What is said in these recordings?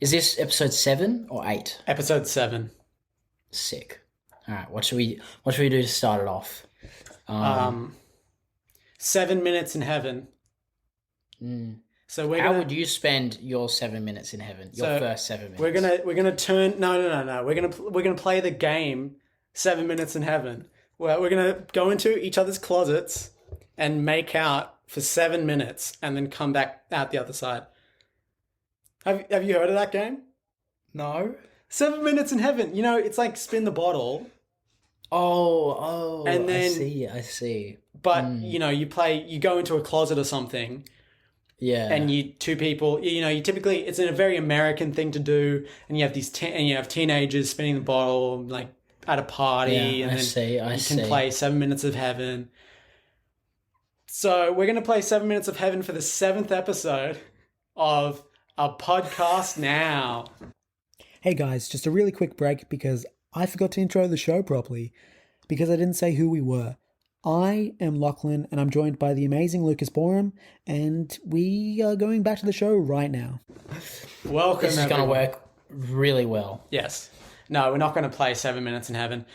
Is this episode 7 or 8? Episode 7. Sick. All right, what should we do to start it off? 7 minutes in heaven. So How would you spend your 7 minutes in heaven? Your first 7 minutes. We're gonna turn no. We're gonna play the game 7 minutes in heaven. Well, we're gonna go into each other's closets and make out for 7 minutes, and then come back out the other side. Have you heard of that game? No. 7 minutes in heaven. You know, it's like spin the bottle. And then I see. But you know, you go into a closet or something. Yeah. And two people, you typically, it's a very American thing to do, and you have you have teenagers spinning the bottle like at a party, and then you can play 7 minutes of heaven. So we're going to play 7 minutes of heaven for the 7th episode of a podcast now. Hey guys, just a really quick break because I forgot to intro the show properly because I didn't say who we were. I am Lachlan, and I'm joined by the amazing Lucas Boreham, and we are going back to the show right now. Welcome, This is going to work really well. Yes. No, we're not going to play 7 minutes in heaven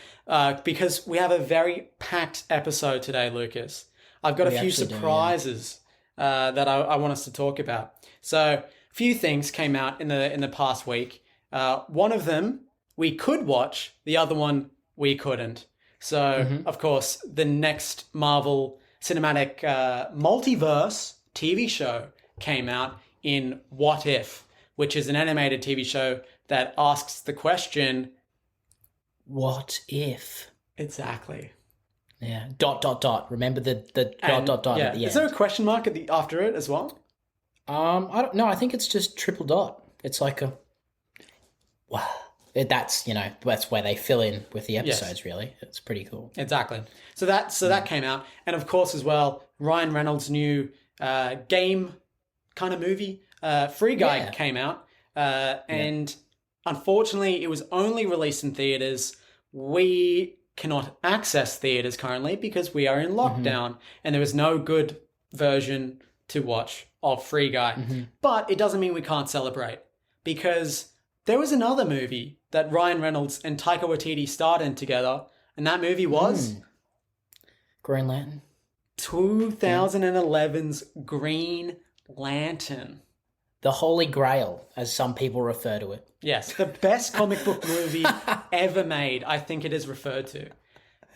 because we have a very packed episode today, Lucas. I've got a few surprises that I want us to talk about. So, a few things came out in the past week. One of them we could watch, the other one we couldn't. So, of course, the next Marvel Cinematic Multiverse TV show came out in What If, which is an animated TV show that asks the question, what if? Exactly. Yeah. ... Remember the ... Yeah. at the end. Is there a question mark after it as well? I don't know. I think it's just triple dot. It's like a... That's where they fill in with the episodes, really. It's pretty cool. Exactly. So that came out. And of course, as well, Ryan Reynolds' new game kind of movie, Free Guy, came out. And unfortunately, it was only released in theaters. We cannot access theaters currently because we are in lockdown, and there is no good version to watch of Free Guy. But it doesn't mean we can't celebrate, because there was another movie that Ryan Reynolds and Taika Waititi starred in together, and that movie was Green Lantern. 2011's Green Lantern. The Holy Grail, as some people refer to it. Yes, the best comic book movie ever made, I think it is referred to.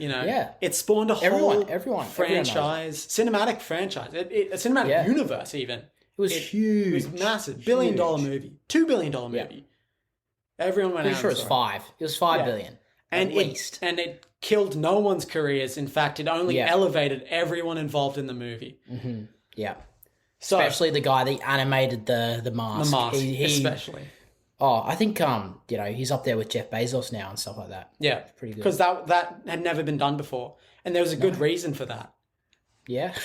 It spawned a whole franchise, cinematic franchise, a cinematic universe even. It was huge. It was massive. $1 billion movie. $2 billion movie. Yeah. Everyone went out. Pretty sure it was 5. It was 5 billion. At least. And it killed no one's careers. In fact, it only elevated everyone involved in the movie. Yeah. So, especially the guy that animated the mask. The mask, especially. Oh, I think he's up there with Jeff Bezos now and stuff like that. Yeah, pretty good. Because that had never been done before, and there was a good reason for that. Yeah.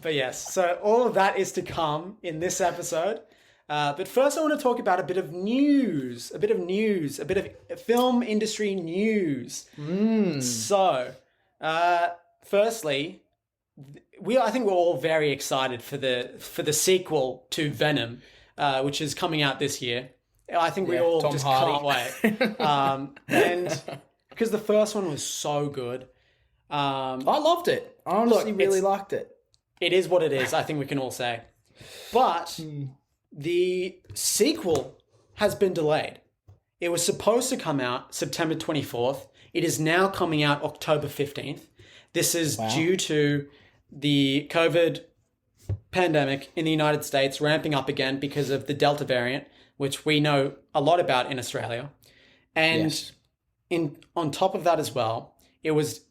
But yes, so all of that is to come in this episode. But first, I want to talk about a bit of film industry news. So, firstly, I think we're all very excited for the sequel to Venom, which is coming out this year. I think we all Tom just Hardy. can't wait. And because the first one was so good. I loved it. I honestly really liked it. It is what it is, I think we can all say. But the sequel has been delayed. It was supposed to come out September 24th. It is now coming out October 15th. This is due to the COVID pandemic in the United States ramping up again because of the Delta variant, which we know a lot about in Australia. And on top of that as well, it was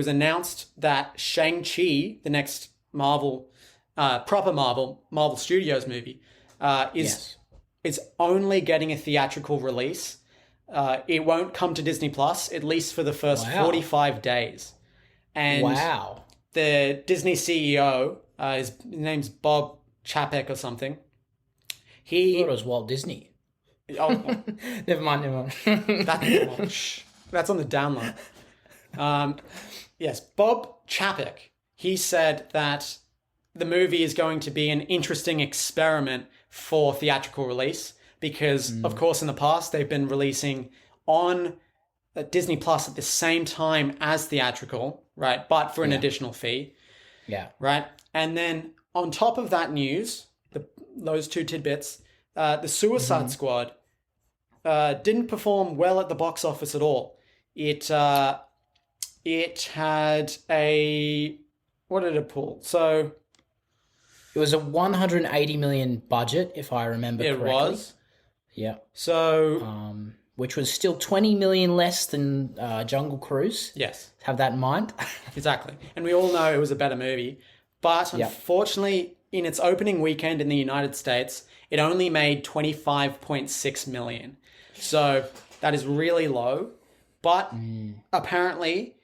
announced that Shang-Chi, the next proper Marvel Studios movie, is only getting a theatrical release. It won't come to Disney Plus, at least for the first 45 days. And the Disney CEO, his name's Bob Chapek or something. I thought it was Walt Disney. Oh, Never mind. That's on the download. Yes, Bob Chapek. He said that the movie is going to be an interesting experiment for theatrical release because, of course, in the past they've been releasing on Disney Plus at the same time as theatrical, right? But for an additional fee, right? And then on top of that news, those two tidbits, the Suicide Squad didn't perform well at the box office at all. It had a, what did it pull? So it was a 180 million budget, if I remember correctly. It was. Yeah. So which was still 20 million less than Jungle Cruise. Yes. Have that in mind. Exactly. And we all know it was a better movie. But unfortunately, in its opening weekend in the United States, it only made 25.6 million. So that is really low. But apparently,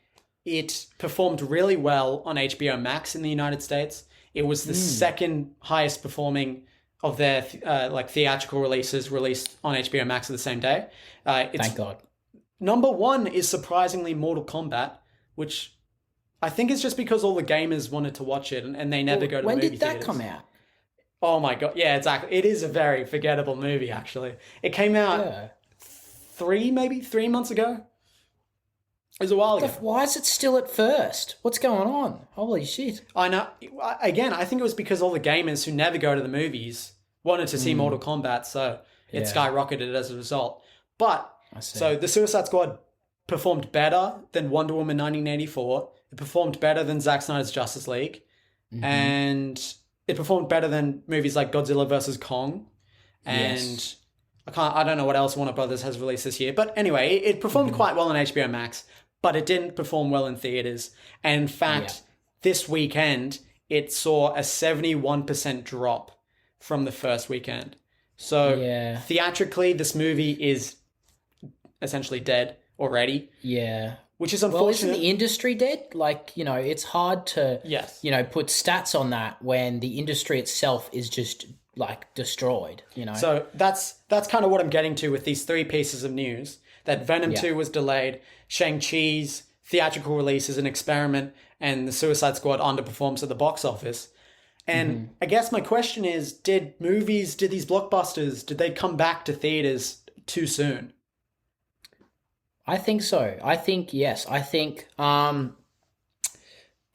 it performed really well on HBO Max in the United States. It was the second highest performing of their theatrical releases released on HBO Max at the same day. Thank God. Number one is surprisingly Mortal Kombat, which I think is just because all the gamers wanted to watch it and they never go to the movie theaters. When did that come out? Oh my God. Yeah, exactly. It is a very forgettable movie, actually. It came out 3 months ago. It was a while ago. Why is it still at first? What's going on? Holy shit. I know. Again, I think it was because all the gamers who never go to the movies wanted to see Mortal Kombat, so it skyrocketed as a result. But, so the Suicide Squad performed better than Wonder Woman 1984. It performed better than Zack Snyder's Justice League. And it performed better than movies like Godzilla vs. Kong. And I don't know what else Warner Brothers has released this year. But anyway, it performed quite well on HBO Max. But it didn't perform well in theaters. And in fact, this weekend, it saw a 71% drop from the first weekend. So theatrically, this movie is essentially dead already. Yeah. Which is unfortunate. Well, isn't the industry dead? Like, it's hard to, put stats on that when the industry itself is just, destroyed, So that's kind of what I'm getting to with these three pieces of news. That Venom 2 was delayed, Shang-Chi's theatrical release is an experiment, and the Suicide Squad underperforms at the box office. And I guess my question is, did these blockbusters, did they come back to theaters too soon? I think so. I think, yes. I think that,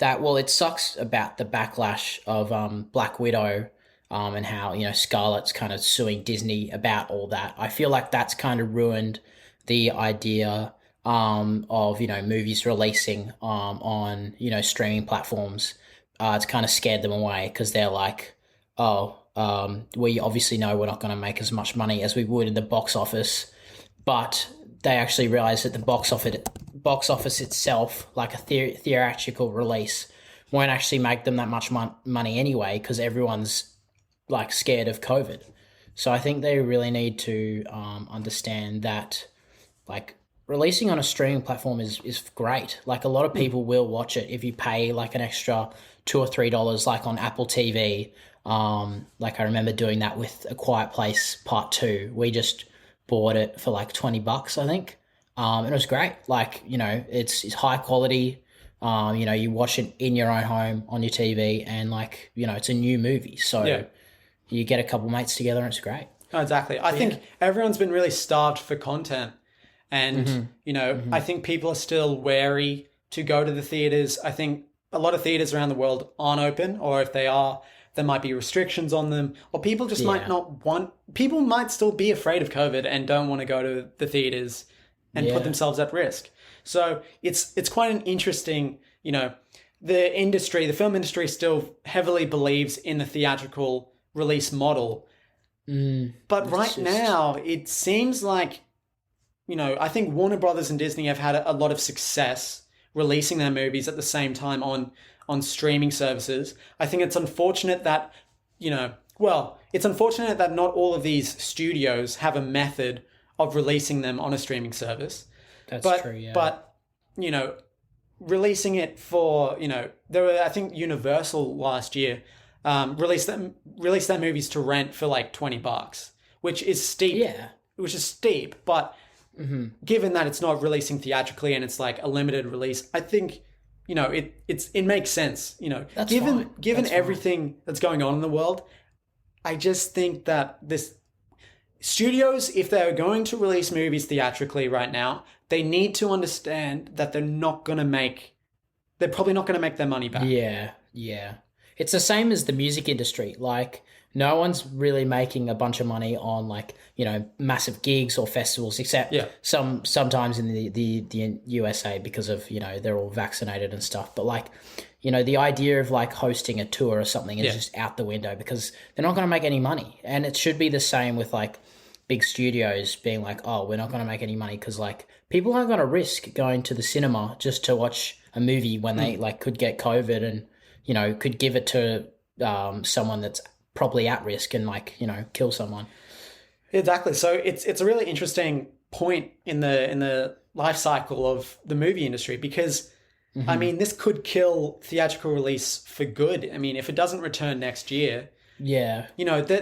it sucks about the backlash of Black Widow and how, Scarlett's kind of suing Disney about all that. I feel like that's kind of ruined the idea of, movies releasing on, streaming platforms. It's kind of scared them away because they're like, we obviously know we're not going to make as much money as we would in the box office, but they actually realize that the box office itself, like a theatrical release, won't actually make them that much money anyway because everyone's scared of COVID. So I think they really need to understand that releasing on a streaming platform is great. A lot of people will watch it if you pay an extra $2 or $3 on Apple TV. I remember doing that with A Quiet Place Part 2. We just bought it for $20, I think. And it was great. It's high quality. You watch it in your own home on your TV and it's a new movie. So you get a couple mates together and it's great. Oh, exactly. I think everyone's been really starved for content. And, I think people are still wary to go to the theaters. I think a lot of theaters around the world aren't open, or if they are, there might be restrictions on them, or people just might not want, people might still be afraid of COVID and don't want to go to the theaters and put themselves at risk. So it's quite an interesting, the film industry still heavily believes in the theatrical release model. But right now, it seems like, I think Warner Brothers and Disney have had a lot of success releasing their movies at the same time on streaming services. I think it's unfortunate that, it's unfortunate that not all of these studios have a method of releasing them on a streaming service. That's true, yeah. But, releasing it for, there were, I think Universal last year released their movies to rent for $20, which is steep. Yeah. Which is steep, but given that it's not releasing theatrically and it's a limited release, I think, it makes sense. That's given fine. everything that's going on in the world, I just think that this studios, if they're going to release movies theatrically right now, they need to understand that they're probably not going to make their money back. Yeah, yeah. It's the same as the music industry. Like, no one's really making a bunch of money on, like, massive gigs or festivals, except sometimes in the USA because of, they're all vaccinated and stuff. But, like, the idea of, like, hosting a tour or something is just out the window because they're not going to make any money. And it should be the same with, like, big studios being like, oh, we're not going to make any money because, like, people aren't going to risk going to the cinema just to watch a movie when they, like, could get COVID and, could give it to someone that's probably at risk and, like, kill someone. Exactly. So it's a really interesting point in the life cycle of the movie industry because, I mean, this could kill theatrical release for good. I mean, if it doesn't return next year, there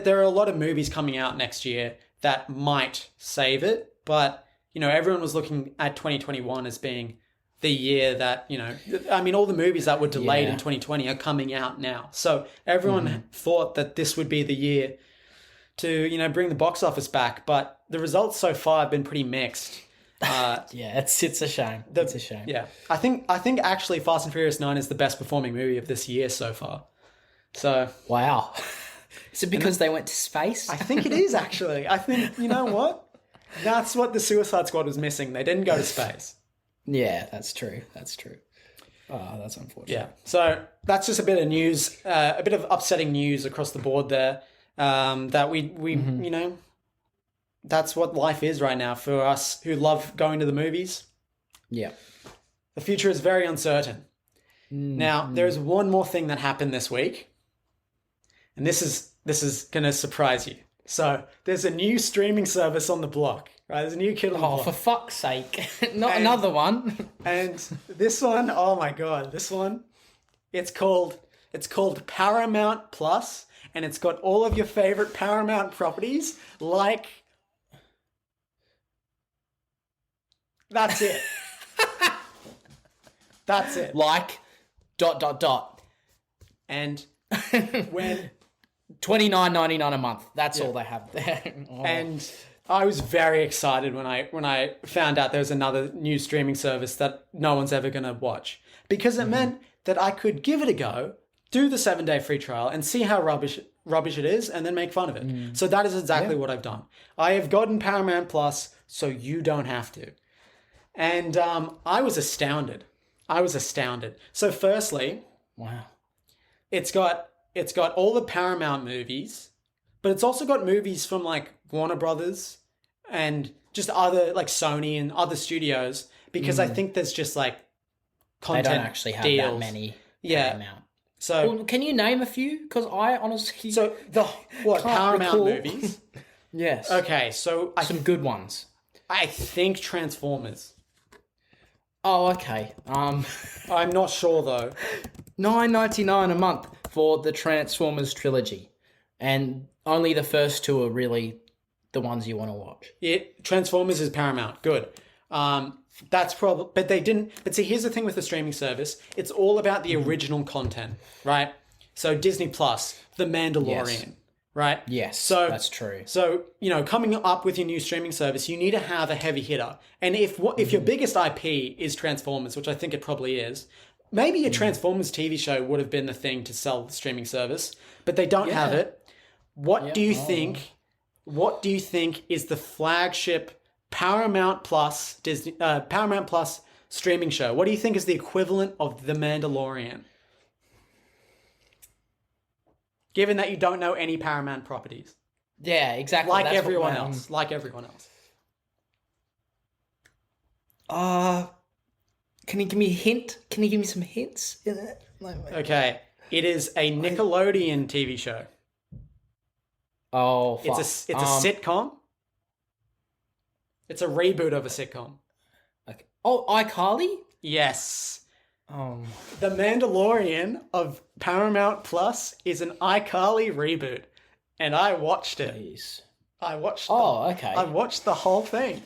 are a lot of movies coming out next year that might save it, but, everyone was looking at 2021 as being the year that, I mean, all the movies that were delayed in 2020 are coming out now. So everyone thought that this would be the year to, bring the box office back, but the results so far have been pretty mixed. It's a shame. It's a shame. Yeah. I think actually Fast and Furious 9 is the best performing movie of this year so far. So wow. Is it because they went to space? I think it is actually. I think, you know what? That's what the Suicide Squad was missing. They didn't go to space. Yeah, that's true. That's true. Oh, that's unfortunate. Yeah. So that's just a bit of news, a bit of upsetting news across the board there. That we that's what life is right now for us who love going to the movies. Yeah. The future is very uncertain. Now, there's one more thing that happened this week. And this is going to surprise you. So, there's a new streaming service on the block, right? There's a new kid on the block. Oh, for fuck's sake. Not another one. And this one, oh my God, this one, it's called Paramount Plus, and it's got all of your favorite Paramount properties, like... That's it. That's it. Like... ... And when... $29.99 a month. That's all they have there. Oh. And I was very excited when I found out there was another new streaming service that no one's ever going to watch, because it meant that I could give it a go, do the 7-day free trial, and see how rubbish it is, and then make fun of it. So that is exactly what I've done. I have gotten Paramount Plus, so you don't have to. And I was astounded. So firstly, wow, it's got all the Paramount movies, but it's also got movies from like Warner Brothers and just other like Sony and other studios, because I think there's just like content they don't actually have deals. that many Yeah. Paramount. So can you name a few? Because I honestly Paramount recall. movies? Yes. Okay, so Some good ones. I think Transformers. Oh, okay. I'm not sure though. $9.99 a month for the Transformers trilogy, and only the first two are really the ones you want to watch. Transformers is Paramount. Good. That's probably, but they didn't. But see, here's the thing with the streaming service: it's all about the original content, right? So Disney Plus, The Mandalorian, right? Yes, so that's true. So coming up with your new streaming service, you need to have a heavy hitter. And if your biggest IP is Transformers, which I think it probably is, maybe a Transformers TV show would have been the thing to sell the streaming service, but they don't have it. What do you think? What do you think is the flagship Paramount Plus Paramount Plus streaming show? What do you think is the equivalent of The Mandalorian? Given that you don't know any Paramount properties. Yeah, exactly. Like That's everyone else. Like everyone else. Can you give me a hint? Can you give me some hints? Okay. It is a Nickelodeon TV show. Oh, fuck. It's a sitcom. It's a reboot of a sitcom. Okay. Oh, iCarly? Yes. Oh. The Mandalorian of Paramount Plus is an iCarly reboot. And I watched it. Jeez. I watched okay. I watched the whole thing.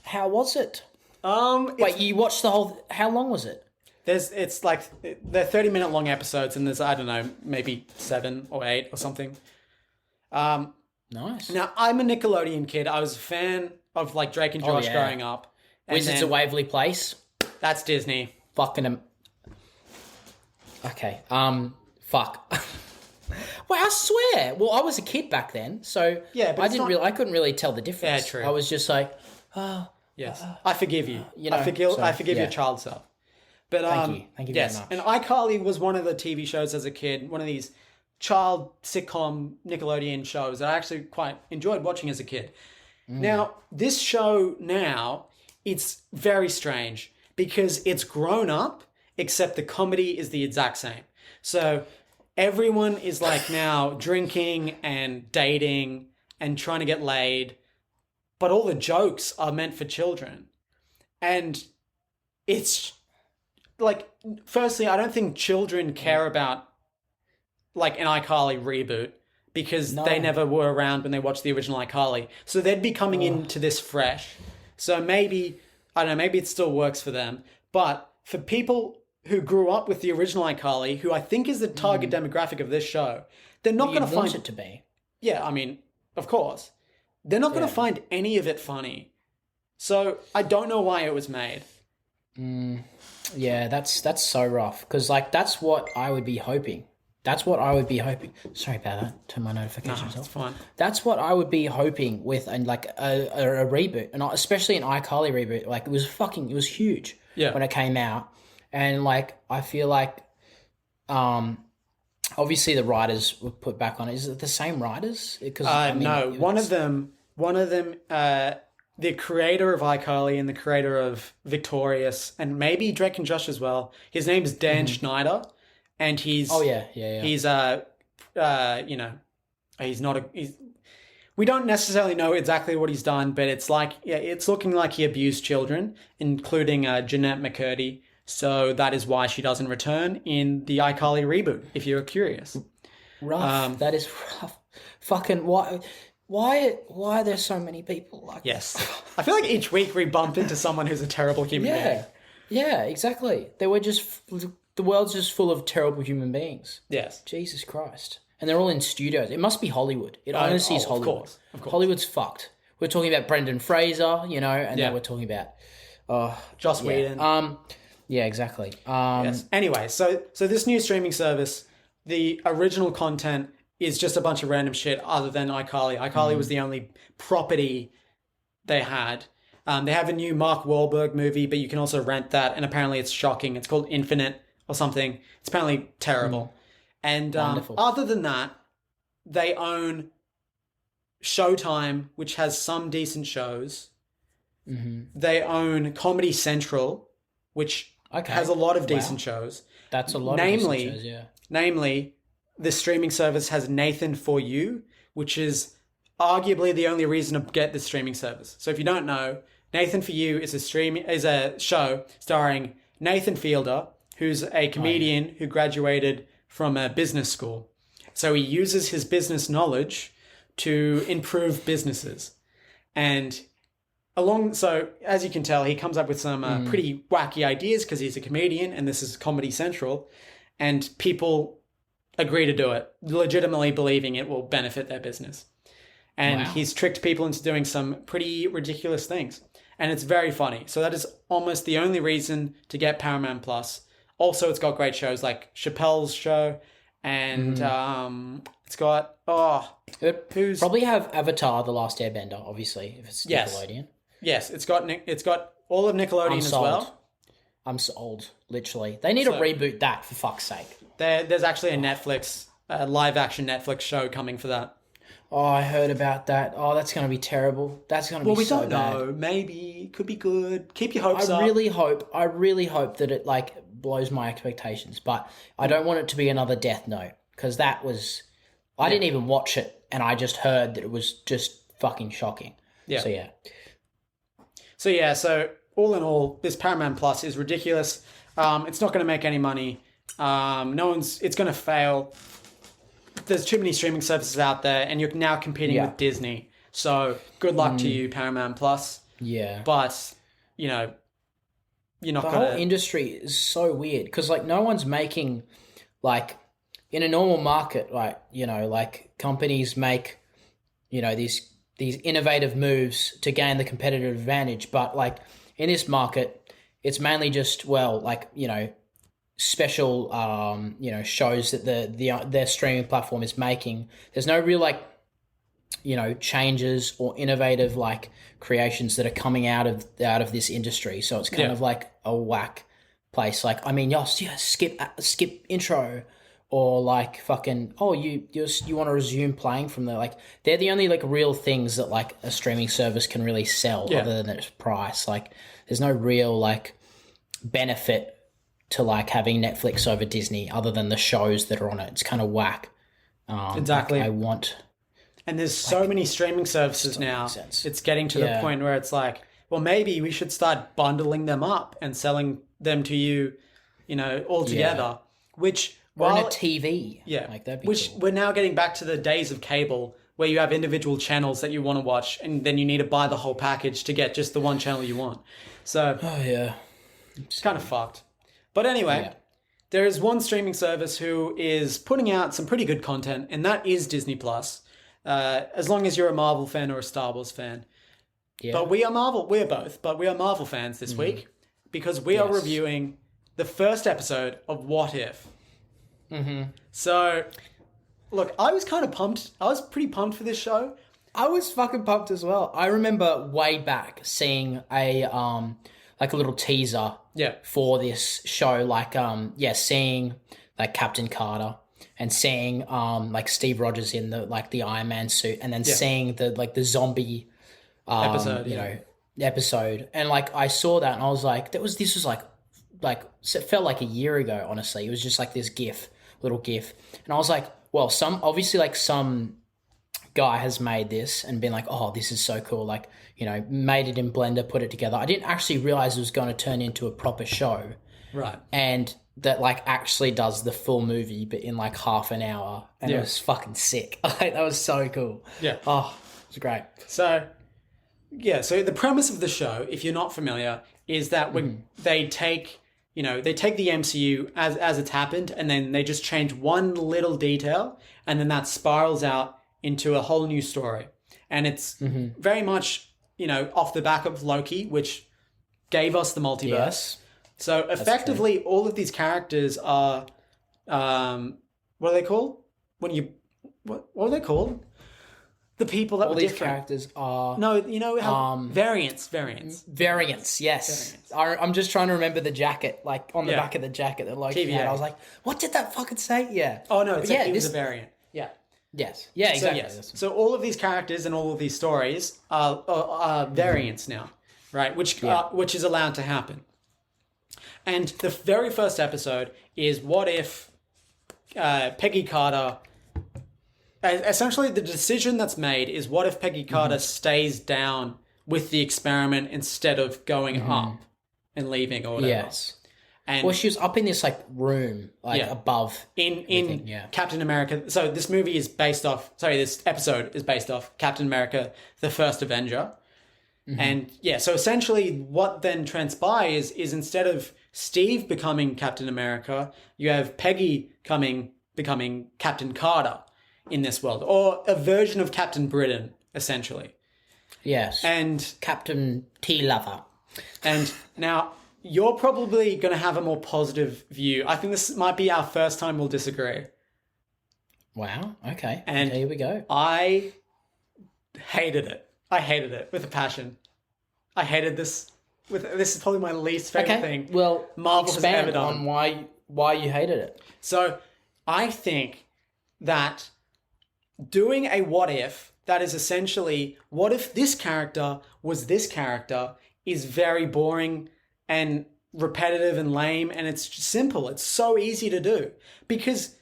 How was it? Wait, you watched the whole... How long was it? It's like... They're 30-minute long episodes, and there's, I don't know, maybe 7 or 8 or something. Nice. Now, I'm a Nickelodeon kid. I was a fan of like Drake and Josh yeah. growing up. And Wizards then- of Waverly Place. That's Disney. Fucking Okay. Fuck. Well, I swear. Well, I was a kid back then, so Yeah, but I it's didn't not- really. I couldn't really tell the difference. Yeah, true. I was just like, Yes, I forgive you. you know, I forgive yeah. your child self. But Thank you yes, very much. and iCarly was one of the TV shows as a kid, one of these child sitcom Nickelodeon shows that I actually quite enjoyed watching as a kid. Now, this show now, it's very strange because it's grown up, except the comedy is the exact same. So everyone is like now drinking and dating and trying to get laid, but all the jokes are meant for children. And it's like, firstly, I don't think children care about like an iCarly reboot because they never were around when they watched the original iCarly. So they'd be coming into this fresh. So maybe, I don't know, maybe it still works for them. But for people who grew up with the original iCarly, who I think is the target demographic of this show, they're not going to want find it to be. Yeah, I mean, of course. They're not going to find any of it funny. So I don't know why it was made. Yeah, that's so rough because like that's what I would be hoping. That's what I would be hoping. Sorry about that. Turn my notifications It's off. fine. That's what I would be hoping with and like a reboot, and especially an iCarly reboot. Like it was huge when it came out, and like I feel like, obviously the writers were put back on it. Is it the same writers? Because No, one of them, the creator of iCarly and the creator of Victorious, and maybe Drake and Josh as well. His name is Dan Schneider, and he's he's you know, he's we don't necessarily know exactly what he's done, but it's like it's looking like he abused children, including Jeanette McCurdy. So that is why she doesn't return in the iCarly reboot. If you're curious, rough. That is rough. Fucking why are there so many people like yes, I feel like each week we bump into someone who's a terrible human being. Yeah, exactly. The world's just full of terrible human beings. Yes. Jesus Christ. And they're all in studios. It must be Hollywood. It honestly is Hollywood. Of course. Hollywood's fucked. We're talking about Brendan Fraser, you know, and then we're talking about Joss Whedon. Yeah, exactly. Yes. Anyway, so this new streaming service, the original content is just a bunch of random shit other than iCarly. iCarly was the only property they had. They have a new Mark Wahlberg movie, but you can also rent that, and apparently it's shocking. It's called Infinite or something. It's apparently terrible. And other than that, they own Showtime, which has some decent shows. They own Comedy Central, which has a lot of decent shows. That's a lot of decent shows, yeah. Namely, the streaming service has Nathan For You, which is arguably the only reason to get this streaming service. So if you don't know, Nathan For You is a show starring Nathan Fielder, who's a comedian who graduated from a business school. So he uses his business knowledge to improve businesses. And so as you can tell, he comes up with some pretty wacky ideas because he's a comedian and this is Comedy Central. And people agree to do it, legitimately believing it will benefit their business. And he's tricked people into doing some pretty ridiculous things. And it's very funny. So that is almost the only reason to get Paramount Plus. Also, it's got great shows like Chappelle's Show, and it's got who's probably have Avatar: The Last Airbender, obviously, if it's Nickelodeon. Yes, it's got all of Nickelodeon as well. I'm sold, literally. They need to reboot that for fuck's sake. There's actually a live action Netflix show coming for that. Oh, I heard about that. Oh, that's going to be terrible. That's going to be so bad. Well, we don't know. Maybe it could be good. Keep your hopes up. I really hope that it like blows my expectations, but I don't want it to be another Death Note because that was I didn't even watch it and I just heard that it was just fucking shocking. Yeah. So all in all, this Paramount Plus is ridiculous. It's not going to make any money. It's going to fail. There's too many streaming services out there, and you're now competing with Disney. So good luck to you, Paramount Plus. Yeah. But, you know, you're not the going to... whole industry is so weird because, like, no one's making, like, in a normal market, like, you know, like, companies make these innovative moves to gain the competitive advantage. But like in this market, it's mainly just special shows that their streaming platform is making. There's no real changes or innovative creations that are coming out of this industry. So it's kind of like a whack place. Like, I mean, skip intro, or fucking you want to resume playing from the they're the only real things that a streaming service can really sell other than its price. There's no real benefit to having Netflix over Disney other than the shows that are on it. It's kind of whack. Exactly. And there's so many streaming services now. It's getting to the point where it's maybe we should start bundling them up and selling them to you, all together. Which on a TV, that'd be which cool. We're now getting back to the days of cable where you have individual channels that you want to watch, and then you need to buy the whole package to get just the one channel you want. So it's kind of fucked. But anyway, there is one streaming service who is putting out some pretty good content, and that is Disney Plus. As long as you're a Marvel fan or a Star Wars fan. Yeah. But we are Marvel fans this week because we are reviewing the first episode of What If. Mm-hmm. So, look, I was kind of pumped. I was pretty pumped for this show. I was fucking pumped as well. I remember way back seeing a little teaser for this show, seeing Captain Carter and seeing Steve Rogers in the Iron Man suit, and then seeing the zombie episode, and I saw that and I was like, this was it felt like a year ago. Honestly, it was just this little gif, and I was like, well, some guy has made this and been like, oh, this is so cool, made it in Blender, put it together. I didn't actually realize it was going to turn into a proper show, right? And that so does the full movie but in half an hour, and it was fucking sick. That was so cool. Yeah. Oh, it was great. So the premise of the show, if you're not familiar, is that when they take the MCU as it's happened, and then they just change one little detail, and then that spirals out into a whole new story. And it's very much, off the back of Loki, which gave us the multiverse. Yes. So effectively, all of these characters are, what are they called? What are they called? The people that all were these different. Characters are variants. Variants, yes. I'm just trying to remember the jacket, on the back of the jacket that Loki had. I was like, what did that fucking say? Yeah. Oh no, it was a variant. Yeah. Yes. Yeah, exactly. So all of these characters and all of these stories are variants now, right? Which is allowed to happen. And the very first episode is what if Peggy Carter... Essentially, the decision that's made is what if Peggy Carter stays down with the experiment instead of going up and leaving or whatever. Yes. And she was up in this room above in Captain America. So this movie is based off. Sorry, this episode is based off Captain America: The First Avenger. And so essentially, what then transpires is instead of Steve becoming Captain America, you have Peggy becoming Captain Carter in this world, or a version of Captain Britain, essentially. Yes. And Captain T Lover. And now you're probably going to have a more positive view. I think this might be our first time we'll disagree. Wow. Okay. And here we go. I hated it. I hated it with a passion. I hated this. This is probably my least favorite thing. Well, Marvel has ever done. On why you hated it. So I think that doing a what if that is essentially what if this character was this character is very boring and repetitive and lame, and it's simple. It's so easy to do because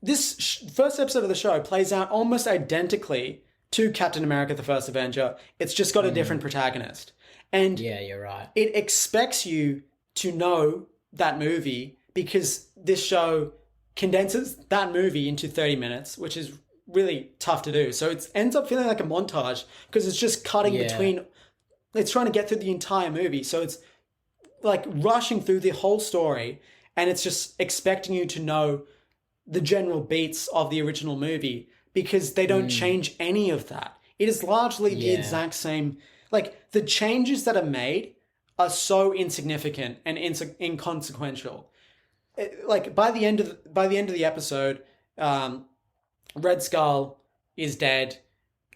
this first episode of the show plays out almost identically to Captain America: The First Avenger. It's just got a different protagonist. And yeah, you're right. It expects you to know that movie because this show condenses that movie into 30 minutes, which is really tough to do. So it ends up feeling like a montage because it's just cutting between... It's trying to get through the entire movie. So it's rushing through the whole story, and it's just expecting you to know the general beats of the original movie because they don't change any of that. It is largely the Yeah. exact same. Like, the changes that are made are so insignificant and inconsequential. Like, by the end of the episode, Red Skull is dead.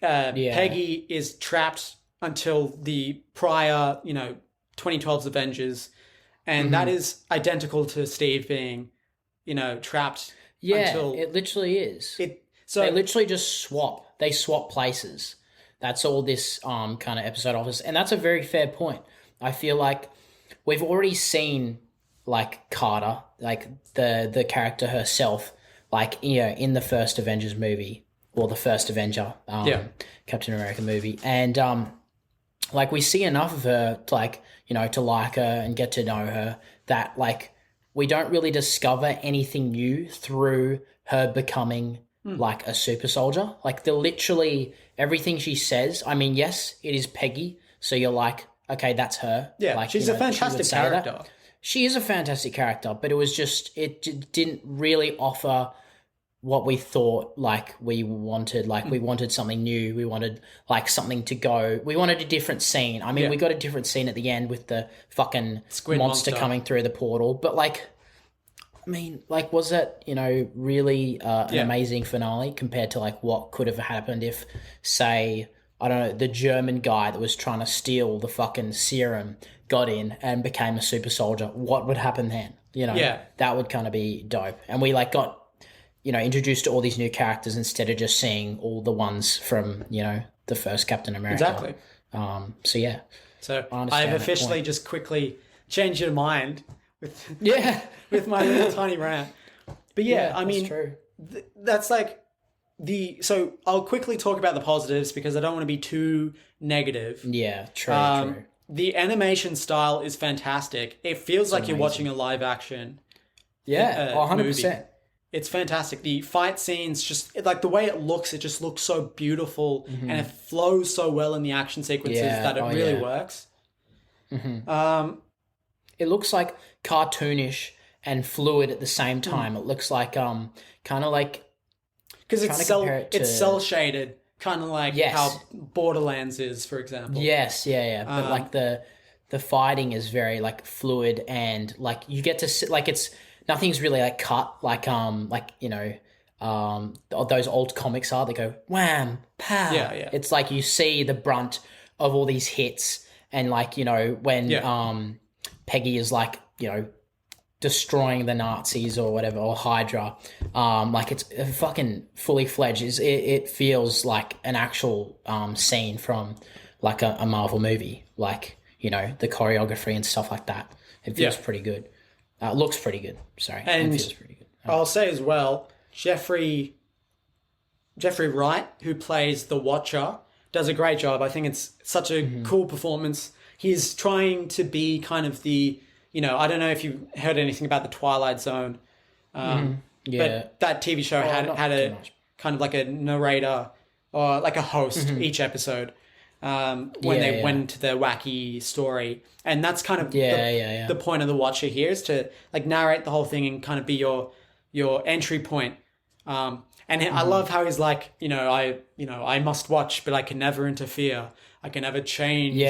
Yeah. Peggy is trapped until the prior, 2012's Avengers, and that is identical to Steve being, trapped. Yeah, until it literally is. So They literally just swap. They swap places. That's all this kind of episode offers, and that's a very fair point. I feel like we've already seen like Carter, like the character herself, like in the first Avengers movie or the first Avenger, Captain America movie, and like we see enough of her, like to like her and get to know her that like we don't really discover anything new through her becoming like a super soldier. Like the literally everything she says. I mean, yes, it is Peggy, so you're like, okay, that's her. yeah, like, she's she a would fantastic say that. character. She is a fantastic character, but it was just didn't really offer what we thought like we wanted. Like we wanted something new. We wanted like something to go. We wanted a different scene. I mean, we got a different scene at the end with the fucking Squid monster monster. coming through the portal. But like, I mean, like, was that really an amazing finale compared to like what could have happened if, say, I don't know, the German guy that was trying to steal the fucking serum got in and became a super soldier? What would happen then? That would kind of be dope. And we like got introduced to all these new characters instead of just seeing all the ones from the first Captain America. Exactly. So yeah. So understand I've that officially point. just quickly changed your mind with Yeah. with my little tiny rant. But yeah, I mean, that's true. that's like so I'll quickly talk about the positives because I don't want to be too negative. Yeah, true. The animation style is fantastic. It feels like you're watching a live action. Yeah, 100%. It's fantastic. The fight scenes, just like the way it just looks so beautiful, and it flows so well in the action sequences that it really works. It looks like cartoonish and fluid at the same time. It looks like kind of like because trying to compare it to- it's cell shaded, kind of like Yes. how Borderlands is, for example. yes, yeah. But like the fighting is very like fluid and like you get to sit like it's nothing's really like cut like those old comics are. They go wham pow. Yeah. It's like you see the brunt of all these hits and like when Peggy is like destroying the Nazis or whatever or Hydra, like it's fucking fully fledged. It feels like an actual scene from like a Marvel movie, like the choreography and stuff like that. It feels pretty good. Looks pretty good. Sorry, And it feels pretty good. I'll say as well, Jeffrey Wright, who plays the Watcher, does a great job. I think it's such a cool performance. He's trying to be kind of the, I don't know if you've heard anything about the Twilight Zone, but that TV show had not a too much. kind of like a narrator or like a host each episode when they went into the wacky story. And that's kind of the point of the Watcher here is to like narrate the whole thing and kind of be your entry point. And I love how he's like, I must watch, but I can never interfere. I can never change.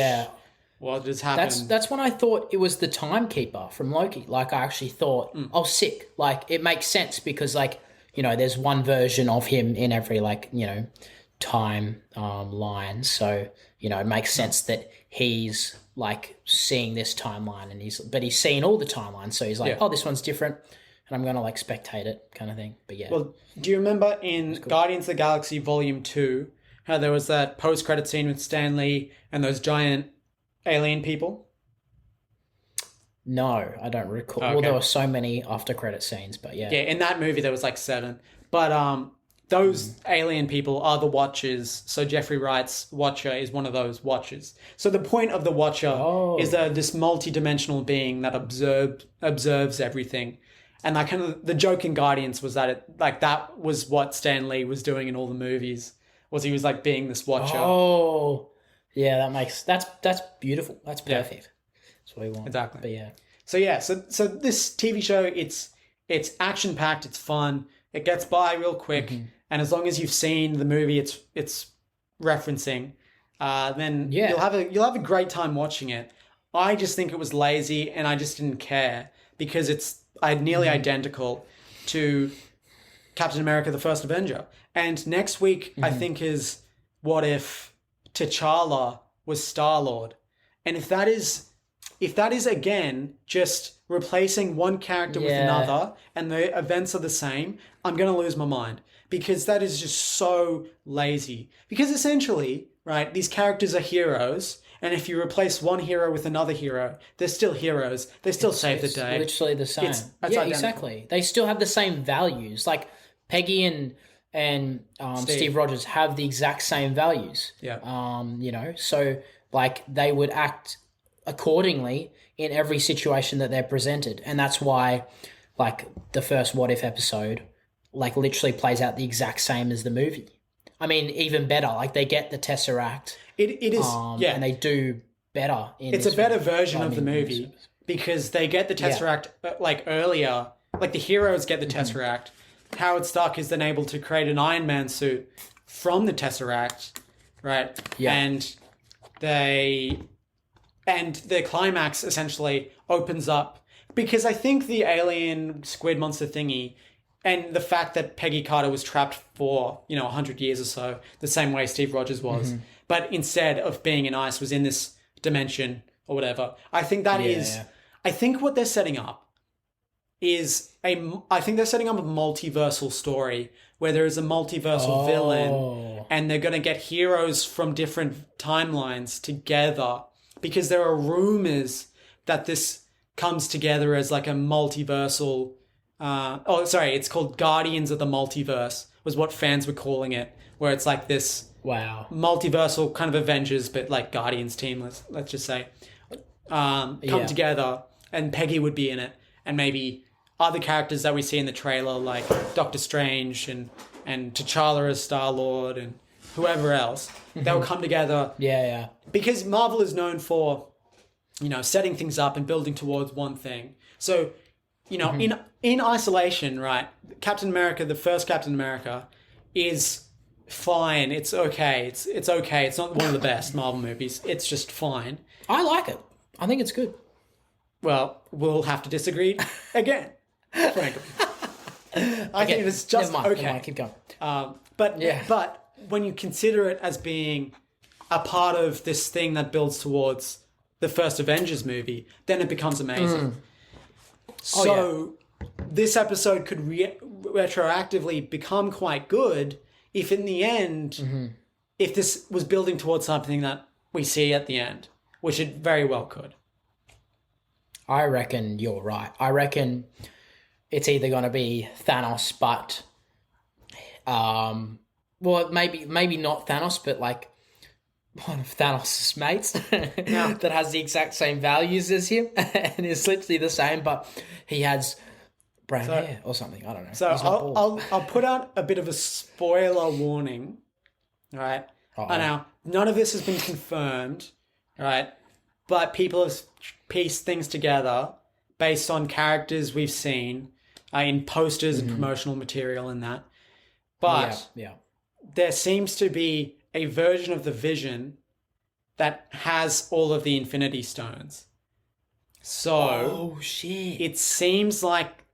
What has happened? That's when I thought it was the timekeeper from Loki. Like I actually thought, oh, sick. Like it makes sense because like there's one version of him in every like time line. So it makes sense that he's like seeing this timeline and he's seeing all the timelines. So he's like, oh, this one's different, and I'm gonna like spectate it kind of thing. But yeah. Well, do you remember in Guardians of the Galaxy Volume 2 how there was that post-credit scene with Stan Lee and those giant alien people? No, I don't recall. Okay. Well, there were so many after credit scenes, but yeah. Yeah, in that movie there was like 7. But those alien people are the Watchers. So Jeffrey Wright's Watcher is one of those Watchers. So the point of the Watcher is this multi-dimensional being that observes everything. And like kind of the joke in Guardians was that that was what Stan Lee was doing in all the movies. Was he was like being this Watcher. Oh, yeah, that's beautiful. That's perfect. That's what we want. Exactly. But yeah. So this TV show, it's action packed, it's fun, it gets by real quick, and as long as you've seen the movie, it's referencing, then Yeah. you'll have a great time watching it. I just think it was lazy, and I just didn't care because it's nearly identical to Captain America: The First Avenger. And next week, I think, is what if T'Challa was Star-Lord, and if that is again just replacing one character with another, and the events are the same, I'm gonna lose my mind because that is just so lazy. Because essentially, right, these characters are heroes. And if you replace one hero with another hero, they're still heroes. They still save the day. It's literally the same. It's Yeah, identical. exactly. They still have the same values. Like Peggy and Steve Rogers have the exact same values. Yeah. You know, so like they would act accordingly in every situation that they're presented, and that's why, like the first What If episode, like literally plays out the exact same as the movie. I mean, even better. Like they get the Tesseract. It is, yeah. And they do better. It's a better version of the movie because they get the Tesseract like earlier. Like the heroes get the Tesseract. Howard Stark is then able to create an Iron Man suit from the Tesseract, right? Yeah. And the climax essentially opens up because I think the alien squid monster thingy and the fact that Peggy Carter was trapped for, 100 years or so, the same way Steve Rogers was, but instead of being in ice was in this dimension or whatever. I think that I think what they're setting up is I think they're setting up a multiversal story where there is a multiversal villain and they're going to get heroes from different timelines together because there are rumors that this comes together as like a multiversal it's called Guardians of the Multiverse was what fans were calling it, where it's like this multiversal kind of Avengers, but like Guardians team, let's just say, come together, and Peggy would be in it, and maybe other characters that we see in the trailer, like Doctor Strange and T'Challa as Star-Lord and whoever else, they'll come together. Yeah. Because Marvel is known for, setting things up and building towards one thing. So, in isolation, right, Captain America, the first Captain America, is fine. It's okay. It's okay. It's not one of the best Marvel movies. It's just fine. I like it. I think it's good. Well, we'll have to disagree again, frankly. I think it's just Never mind, okay. Never mind, keep going. But when you consider it as being a part of this thing that builds towards the first Avengers movie, then it becomes amazing. So this episode could retroactively become quite good if in the end, if this was building towards something that we see at the end, which it very well could. I reckon you're right. I reckon it's either going to be Thanos, but maybe not Thanos, but like one of Thanos' mates that has the exact same values as him and is literally the same, but he has brown hair or something. I don't know. So I'll put out a bit of a spoiler warning. All right. Now, none of this has been confirmed, right? But people have pieced things together based on characters we've seen in posters and promotional material and that. But there seems to be a version of the Vision that has all of the Infinity Stones. So it seems like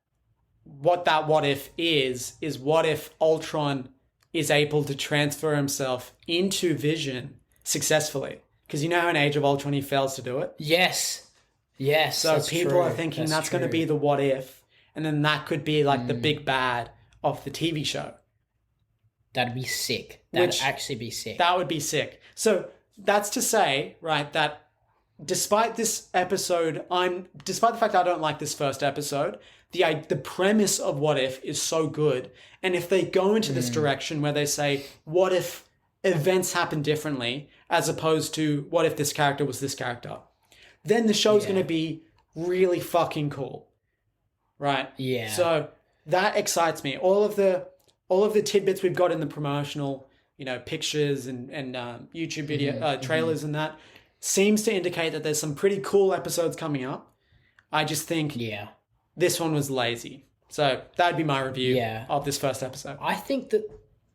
what if is what if Ultron is able to transfer himself into Vision successfully? Because how in Age of Ultron he fails to do it. Yes. So people are thinking that's going to be the what if, and then that could be like the big bad of the TV show. That'd be sick. That'd actually be sick. That would be sick. So that's to say, right, that despite this episode, despite the fact I don't like this first episode, the premise of What If is so good. And if they go into this direction where they say, what if events happen differently, as opposed to what if this character was this character, then the show's going to be really fucking cool. Right? Yeah. So that excites me. All of the tidbits we've got in the promotional, pictures and YouTube video trailers and that seems to indicate that there's some pretty cool episodes coming up. I just think this one was lazy. So that'd be my review of this first episode. I think that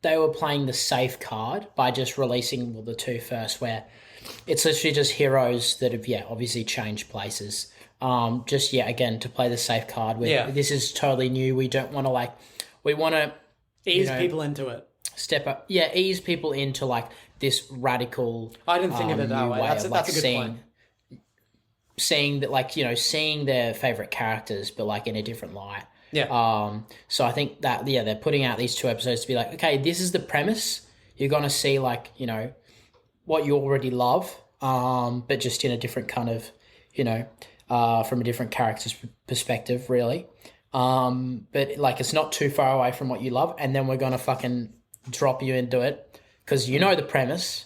they were playing the safe card by just releasing the two first, where it's literally just heroes that have obviously changed places. Just again to play the safe card with this is totally new. We don't want to we want to ease people into it. Step up, ease people into this radical. I didn't think of it that way. That's a good point. Seeing that, seeing their favorite characters, but in a different light. Yeah. So I think that they're putting out these two episodes to be okay, this is the premise. You're gonna see what you already love, but just in a different kind of, from a different character's perspective, really. But it's not too far away from what you love, and then we're gonna fucking drop you into it because you know the premise,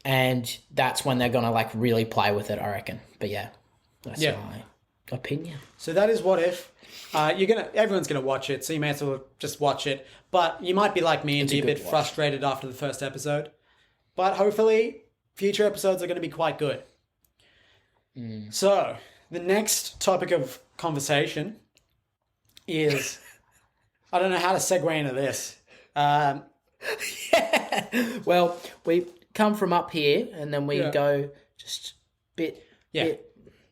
and that's when they're gonna really play with it, I reckon. But that's my opinion. So that is What If. Everyone's gonna watch it, so you may as well just watch it. But you might be like me and be a bit frustrated after the first episode. But hopefully, future episodes are going to be quite good. So the next topic of conversation is I don't know how to segue into this. Well, we come from up here and then we go just bit.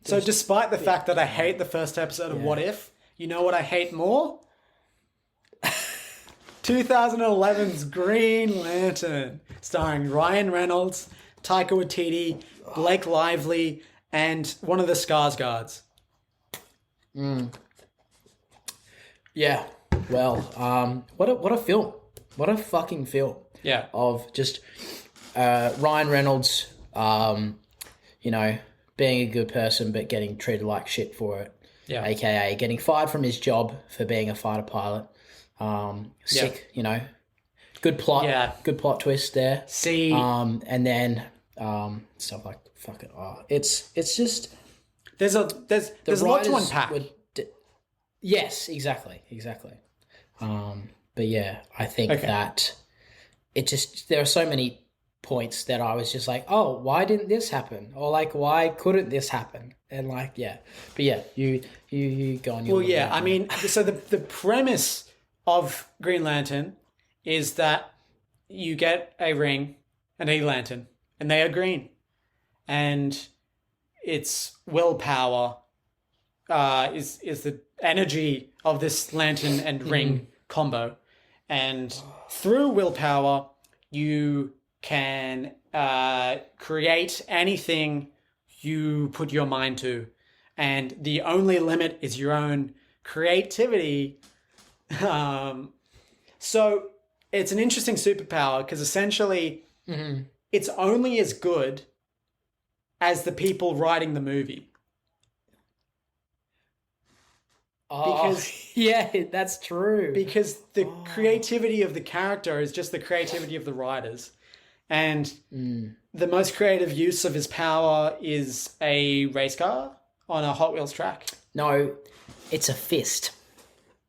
So despite the fact that I hate the first episode of What If, you know what I hate more? 2011's Green Lantern, starring Ryan Reynolds, Taika Waititi, Blake Lively, and one of the Skarsgårds. Yeah. Well, what a film. What a fucking film. Yeah. Of just Ryan Reynolds, being a good person but getting treated like shit for it. Yeah. AKA getting fired from his job for being a fighter pilot. Sick, good plot. Yeah. Good plot twist there. See. And then stuff like fucking it's just there's a lot to unpack. Yes, exactly. But I think that it just there are so many points that I was just why didn't this happen? Or why couldn't this happen? And but you go on your Well, I mean, so the premise of Green Lantern is that you get a ring and a lantern and they are green, and it's willpower is the energy of this lantern and ring combo, and through willpower you can create anything you put your mind to, and the only limit is your own creativity. So it's an interesting superpower because essentially it's only as good as the people writing the movie. Because that's true. Because the creativity of the character is just the creativity of the writers. And the most creative use of his power is a race car on a Hot Wheels track. No, it's a fist.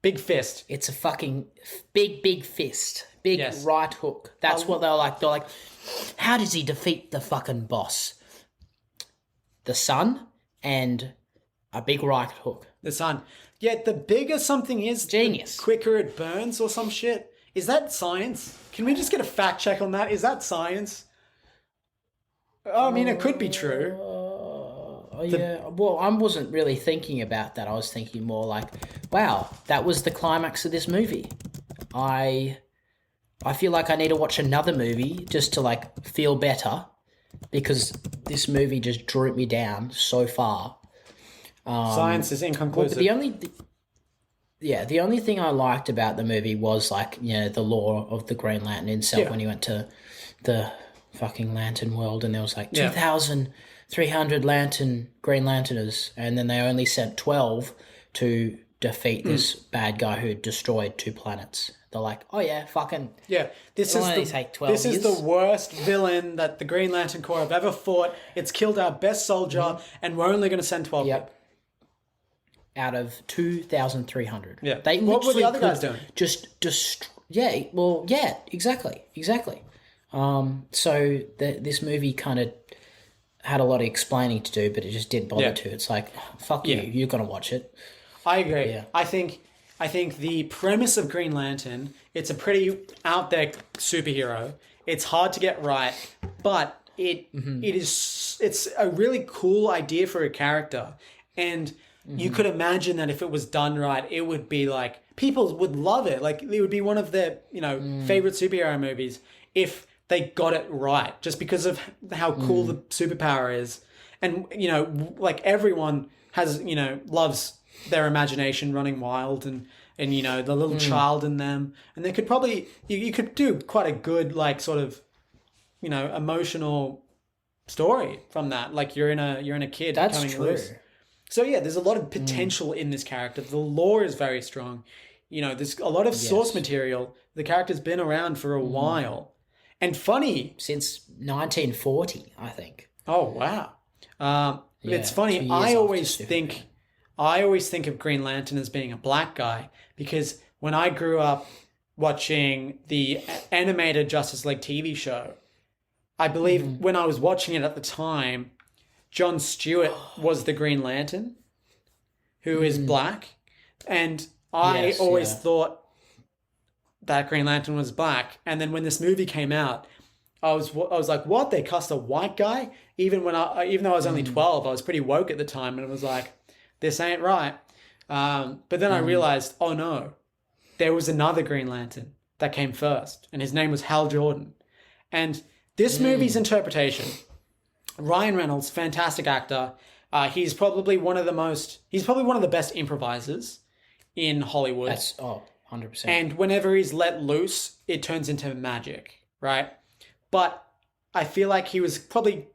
Big fist. It's a fucking big fist. Big right hook. That's what they're like. They're like, how does he defeat the fucking boss? The sun and a big right hook. The sun. Yeah, the bigger something is, genius. The quicker it burns or some shit. Is that science? Can we just get a fact check on that? Is that science? Oh, I mean, it could be true. Well, I wasn't really thinking about that. I was thinking more wow, that was the climax of this movie. I feel like I need to watch another movie just to feel better, because this movie just drew me down so far. Science is inconclusive. The only thing I liked about the movie was the lore of the Green Lantern himself when he went to the fucking Lantern world, and there was 2,300 Green Lanterners, and then they only sent 12 to defeat this bad guy who destroyed 2 planets. They're this is the worst villain that the Green Lantern Corps have ever fought. It's killed our best soldier, and we're only going to send 12 people. Out of 2,300. Yeah. What were the other guys doing? Exactly. So this movie kind of had a lot of explaining to do, but it just didn't bother to. It's fuck you, you're going to watch it. I agree. Yeah. I think the premise of Green Lantern It's a pretty out there superhero. It's hard to get right, but it's a really cool idea for a character. And you could imagine that if it was done right, it would be like people would love it. Like it would be one of their, favorite superhero movies if they got it right, just because of how cool the superpower is. And, like everyone has, loves their imagination running wild and the little child in them. And they could probably, you could do quite a good, like sort of, emotional story from that. Like you're in a kid That's coming true. loose. So yeah, there's a lot of potential in this character. The lore is very strong. There's a lot of source material. The character's been around for a while. And funny. Since 1940, I think. Oh, wow. It's funny. 2 years I after always Superman. think of Green Lantern as being a black guy because when I grew up watching the animated Justice League TV show, I believe when I was watching it at the time, Jon Stewart was the Green Lantern, who is black. And I always thought that Green Lantern was black. And then when this movie came out, I was like, what? They cast a white guy? Even though I was only 12, I was pretty woke at the time. And it was like, this ain't right. But then I realized, oh no, there was another Green Lantern that came first. And his name was Hal Jordan. And this movie's interpretation, Ryan Reynolds, fantastic actor. He's probably one of the best improvisers in Hollywood. That's 100%. And whenever he's let loose, it turns into magic, right? But I feel like he was probably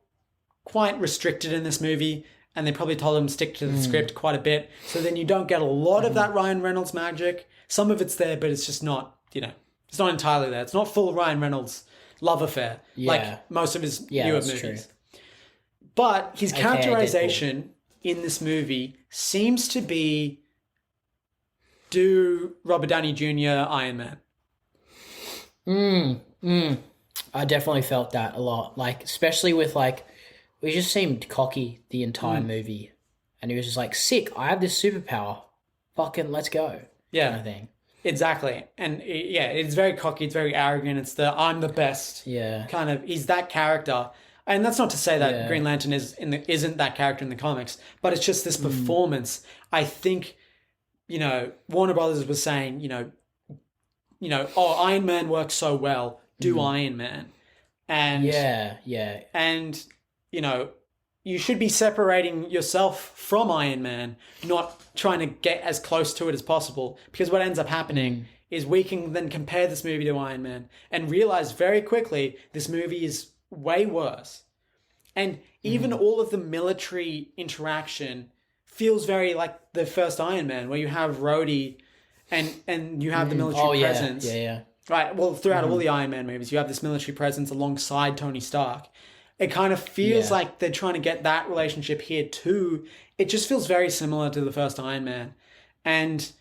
quite restricted in this movie, and they probably told him to stick to the script quite a bit. So then you don't get a lot of that Ryan Reynolds magic. Some of it's there, but it's just not, it's not entirely there. It's not full Ryan Reynolds love affair like most of his newer movies. True. But his characterization in this movie seems to be do Robert Downey Jr. Iron Man. I definitely felt that a lot. Like, especially with he just seemed cocky the entire movie. And he was just like, sick, I have this superpower. Fucking let's go. Yeah. Kind of thing. Exactly. And it's very cocky, it's very arrogant, it's the I'm the best. Yeah. Kind of, he's that character. And that's not to say that Green Lantern isn't that character in the comics, but it's just this performance. I think, Warner Brothers was saying, Iron Man works so well, do Iron Man. And yeah. And, you should be separating yourself from Iron Man, not trying to get as close to it as possible. Because what ends up happening is we can then compare this movie to Iron Man and realize very quickly this movie is way worse. And even all of the military interaction feels very like the first Iron Man, where you have Rhodey and you have the military presence. Yeah. Right. Well, throughout all the Iron Man movies, you have this military presence alongside Tony Stark. It kind of feels like they're trying to get that relationship here too. It just feels very similar to the first Iron Man. And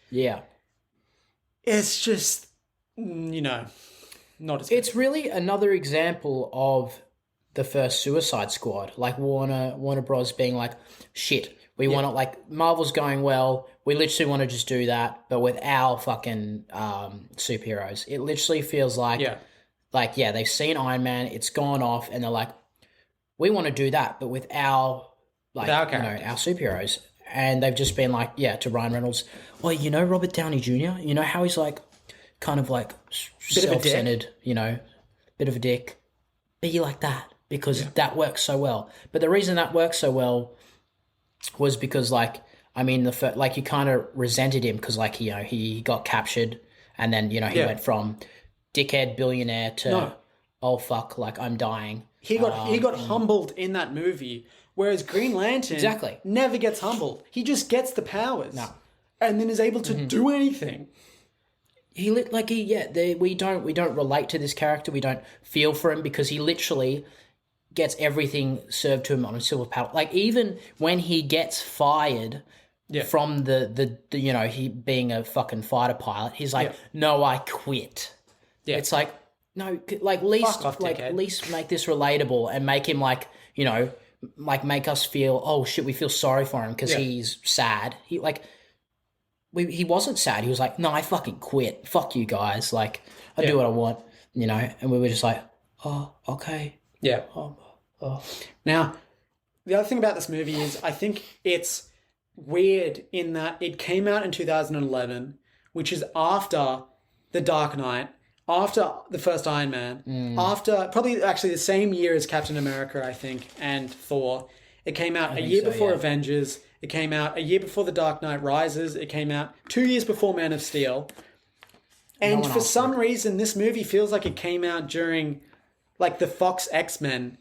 it's just, not as good. It's really another example of the first Suicide Squad. Like Warner Bros. Being like, shit, we want to, like, Marvel's going well. We literally want to just do that, but with our fucking superheroes. It literally feels like, they've seen Iron Man, it's gone off, and they're like, we want to do that, but with our, like, our superheroes. And they've just been like, to Ryan Reynolds, well, Robert Downey Jr., how he's like, kind of like self-centered, bit of a dick. Be like that, because that works so well. But the reason that works so well was because, you kind of resented him because, he got captured, and then, he went from dickhead billionaire to, oh, fuck, I'm dying. He got humbled in that movie, whereas Green Lantern never gets humbled. He just gets the powers, and then is able to do anything. We don't relate to this character. We don't feel for him because he literally gets everything served to him on a silver platter. Like, even when he gets fired from the he being a fucking fighter pilot, he's like, no, I quit. Yeah. It's like, no, at least make this relatable and make him make us feel, oh shit, we feel sorry for him because he's sad. he wasn't sad. He was like, no, I fucking quit. Fuck you guys. Like, I do what I want, you know? And we were just like, oh, okay. Yeah. Oh. Now, the other thing about this movie is I think it's weird in that it came out in 2011, which is after The Dark Knight, after the first Iron Man, after probably actually the same year as Captain America, I think, and Thor. It came out a year before Avengers. It came out a year before The Dark Knight Rises. It came out 2 years before Man of Steel. And for some reason, this movie feels like it came out during like the Fox X-Men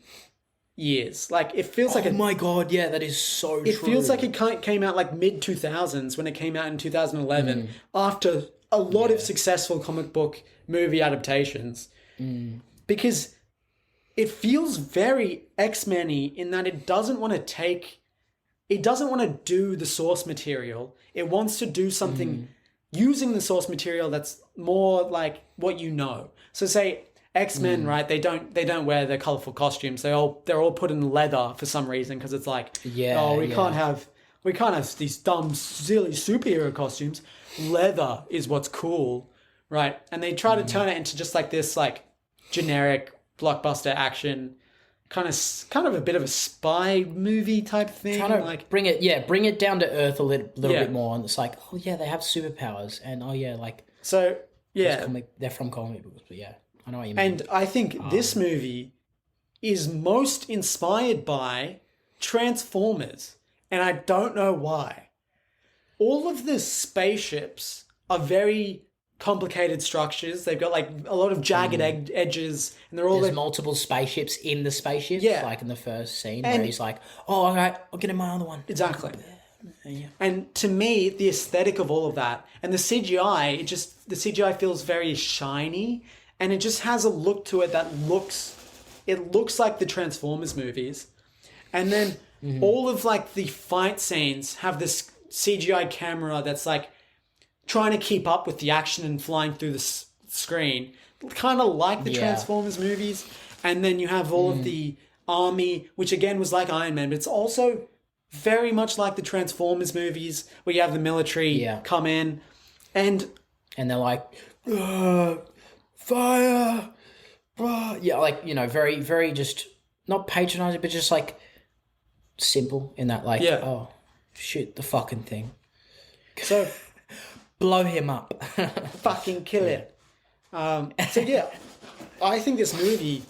years. Like it feels like Oh my god, yeah, that is so true. it feels like it came out like mid 2000s when it came out in 2011 after a lot of successful comic book movie adaptations. Because it feels very X-Men-y in that it doesn't want to do the source material. It wants to do something using the source material that's more like what you know. So say X-Men, right? They don't wear their colorful costumes. They're all put in leather for some reason because it's like, we can't have these dumb silly superhero costumes. Leather is what's cool, right? And they try to turn it into just like this like generic blockbuster action kind of a bit of a spy movie type thing. Trying to like bring it down to earth a little bit more, and it's like, oh yeah, they have superpowers, and so yeah, they're from comic books, but yeah, I know what you mean. and I think this movie is most inspired by Transformers, and I don't know why. All of the spaceships are very complicated structures. They've got like a lot of jagged edges, and they're all There's multiple spaceships in the spaceship, like in the first scene where he's like, oh, all right, I'll get in my other one. Exactly. And to me, the aesthetic of all of that and the CGI, the CGI feels very shiny, and it just has a look to it that looks like the Transformers movies. And then all of like the fight scenes have this CGI camera that's like trying to keep up with the action and flying through the screen, kind of like the Transformers movies. And then you have all of the army, which again was like Iron Man, but it's also very much like the Transformers movies where you have the military come in and they're like, fire, yeah, like, you know, very, very just not patronizing, but just like simple in that, like, oh, shoot the fucking thing. So blow him up. Fucking kill it. So yeah, I think this movie,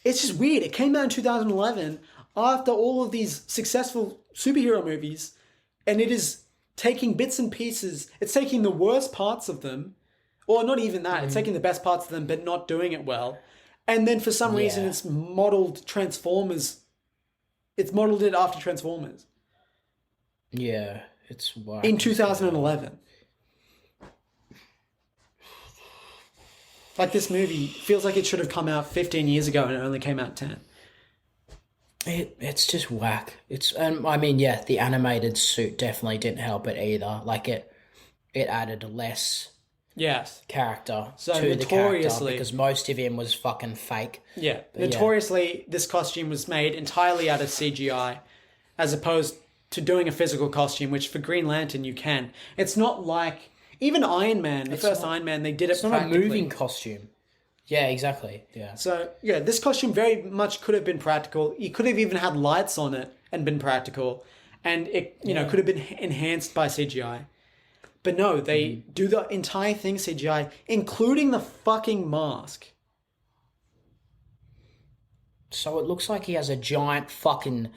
it's just weird. It came out in 2011 after all of these successful superhero movies, and it is taking bits and pieces. It's taking the worst parts of them, or not even that. It's taking the best parts of them, but not doing it well. And then for some reason, it's modeled Transformers. It's modeled it after Transformers. Yeah, it's wild. In 2011. Like, this movie feels like it should have come out 15 years ago and it only came out 10. It's just whack. I mean, yeah, the animated suit definitely didn't help it either. Like, it added less character to the character because most of him was fucking fake. Yeah. Notoriously, this costume was made entirely out of CGI as opposed to doing a physical costume, which for Green Lantern you can. It's not like... Even Iron Man, the first Iron Man, they did it practically. It's not a moving costume. Yeah, exactly. Yeah. So, yeah, this costume very much could have been practical. You could have even had lights on it and been practical. And it, you know, could have been enhanced by CGI. But no, they do the entire thing CGI, including the fucking mask. So it looks like he has a giant fucking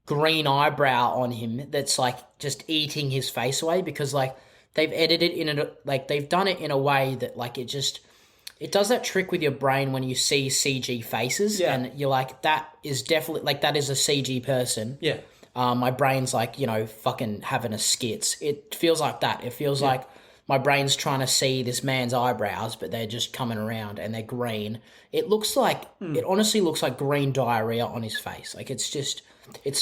green eyebrow on him that's like just eating his face away because like they've edited they've done it in a way that like it does that trick with your brain when you see CG faces and you're like, that is definitely like, that is a CG person. Yeah. My brain's like, you know, fucking having a skits. It feels like that. It feels like my brain's trying to see this man's eyebrows, but they're just coming around and they're green. It looks like, it honestly looks like green diarrhea on his face. Like it's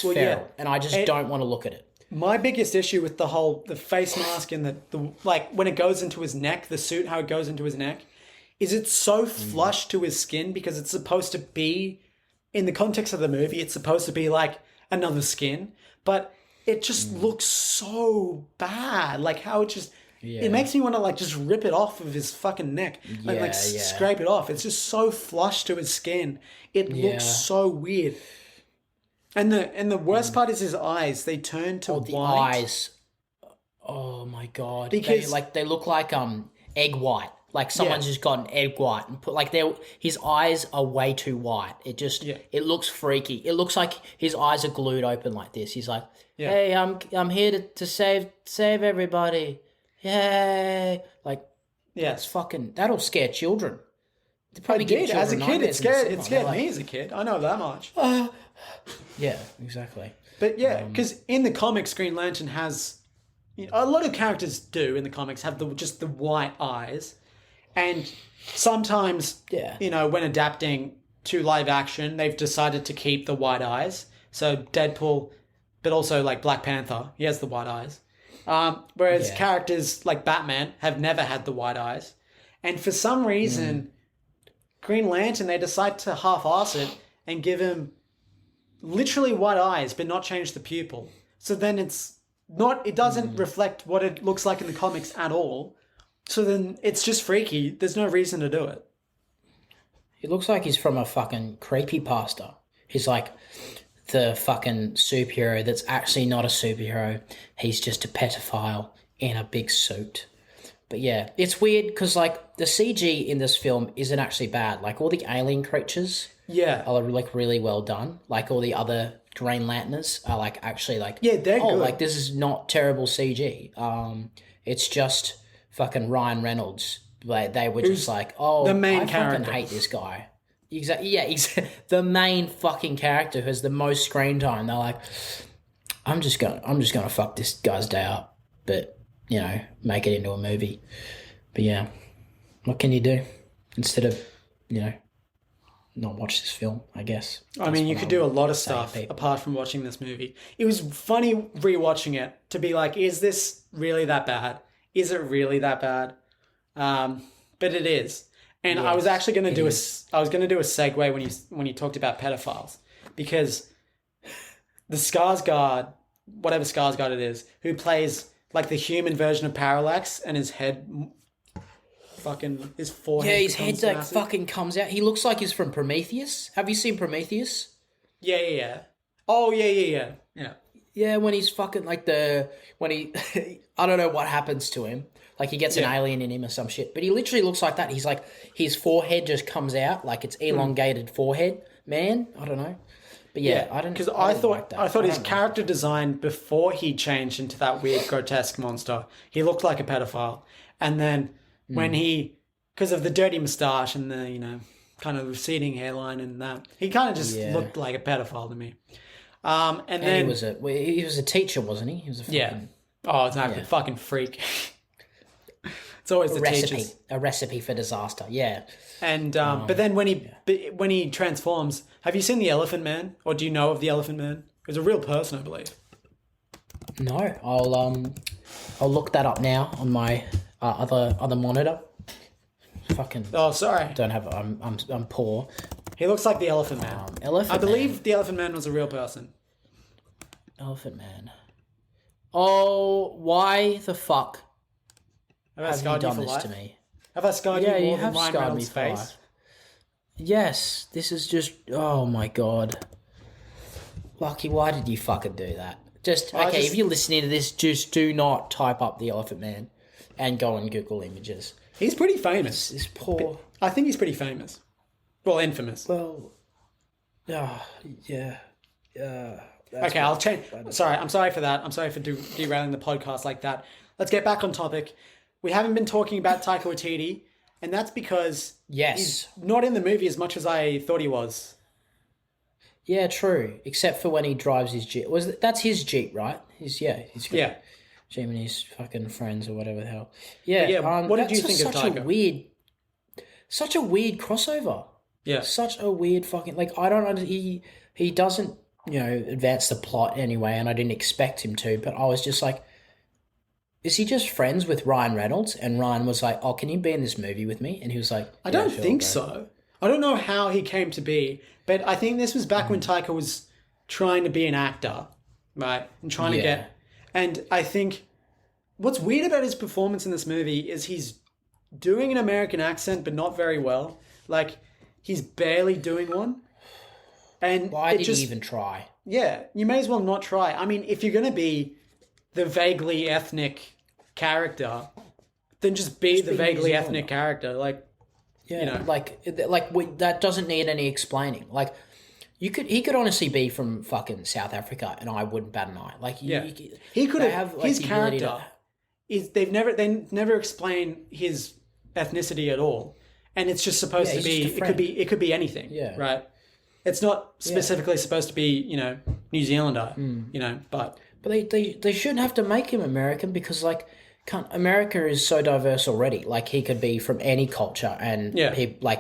feral and I just don't want to look at it. My biggest issue with the face mask and the like when it goes into his neck, the suit, how it goes into his neck, is it's so flush to his skin because it's supposed to be, in the context of the movie, it's supposed to be like another skin. But it just looks so bad. Like how it just, Yeah. it makes me want to like just rip it off of his fucking neck. Like, Yeah, yeah. scrape it off. It's just so flush to his skin. It Yeah. looks so weird. And the worst part is his eyes. They turn to The white. eyes. Oh my god! Because- they look like egg white. Like someone's just got an egg white and put his eyes are way too white. It just it looks freaky. It looks like his eyes are glued open like this. He's like, "Hey, I'm here to save everybody. Yay!" Like Yes. fucking that'll scare children. It I probably give did. As a children kid, nightmares in the it cinema. scared They're me like, as a kid. I know that much. Yeah, exactly. But yeah, because in the comics, Green Lantern has a lot of characters do in the comics have just the white eyes, and sometimes when adapting to live action, they've decided to keep the white eyes. So Deadpool, but also like Black Panther, he has the white eyes. Whereas characters like Batman have never had the white eyes, and for some reason, Green Lantern they decide to half-ass it and give him literally white eyes, but not change the pupil. So then it doesn't reflect what it looks like in the comics at all. So then it's just freaky. There's no reason to do it. He looks like he's from a fucking creepypasta. He's like the fucking superhero that's actually not a superhero. He's just a pedophile in a big suit. But yeah, it's weird because like the CG in this film isn't actually bad. Like all the alien creatures are like really well done. Like all the other Green Lanterners are like actually like they're good. Like this is not terrible CG. It's just fucking Ryan Reynolds. Like they were just like, oh, the main I character. fucking hate this guy. Exactly. Yeah, the main fucking character who has the most screen time. They're like, I'm just gonna fuck this guy's day up, but make it into a movie. But yeah, what can you do instead of not watch this film? I guess. I mean, you could do a lot of stuff apart from watching this movie. It was funny rewatching it to be like, is this really that bad? Is it really that bad? But it is. And I was actually going to do a segue when you talked about pedophiles, because the Skarsgård, whatever Skarsgård it is, who plays like the human version of Parallax, and his head, his forehead. Yeah, his head like massive. fucking comes out. He looks like he's from Prometheus. Have you seen Prometheus? Yeah. Oh yeah. Yeah, when he's fucking like when he I don't know what happens to him. Like he gets an alien in him or some shit. But he literally looks like that. He's like his forehead just comes out like it's elongated forehead. Man, I don't know. But yeah, I don't because I like that. thought his don't character design before he changed into that weird grotesque monster, he looked like a pedophile. And then when he, because of the dirty moustache and the kind of receding hairline and that, he kind of just looked like a pedophile to me. And then he was a teacher, wasn't he? He was a fucking it's not a fucking freak. It's always the teachers. A recipe for disaster. Yeah. And but then when he transforms, have you seen the Elephant Man, or do you know of the Elephant Man? It's a real person, I believe. No, I'll look that up now on my other monitor. Fucking. Oh, sorry. Don't have. I'm poor. He looks like the Elephant Man. I believe the Elephant Man was a real person. Elephant Man. Oh, why the fuck have you done this to me? Have I scarred you more you than have Ryan scarred Reynolds' me for face? life. Yes, this is just. Oh my god. Lucky, why did you fucking do that? If you're listening to this, just do not type up the Elephant Man and go on Google Images. He's pretty famous. This poor. I think he's pretty famous. Well, infamous. Well, yeah. Okay, I'll change. Sorry, I'm sorry for that. I'm sorry for derailing the podcast like that. Let's get back on topic. We haven't been talking about Taika Waititi, and that's because he's not in the movie as much as I thought he was. Yeah, true. Except for when he drives his Jeep. That's his Jeep, right? He's got Jim and his fucking friends or whatever the hell. Yeah. What did you think of Taika? Such a weird crossover. Yeah. Such a weird fucking I don't. He doesn't advance the plot anyway, and I didn't expect him to. But I was just like, is he just friends with Ryan Reynolds? And Ryan was like, "Oh, can you be in this movie with me?" And he was like, I don't think so. I don't know how he came to be, but I think this was back when Taika was trying to be an actor. right? And trying to Yeah. get. And I think what's weird about his performance in this movie is he's doing an American accent, but not very well. Like, he's barely doing one. And Why it did just, he even try? yeah, you may as well not try. I mean, if you're going to be the vaguely ethnic character, then just be the be vaguely New ethnic character. Like, Yeah, you know. that doesn't need any explaining. Like, he could honestly be from fucking South Africa, and I wouldn't bat an eye. Like, yeah, he could they have like, his the ability character. They never explain his ethnicity at all, and it's just supposed to he's be. just a It could be anything. Yeah. Right. It's not specifically supposed to be, New Zealander. But they shouldn't have to make him American because like, America is so diverse already. Like, he could be from any culture, and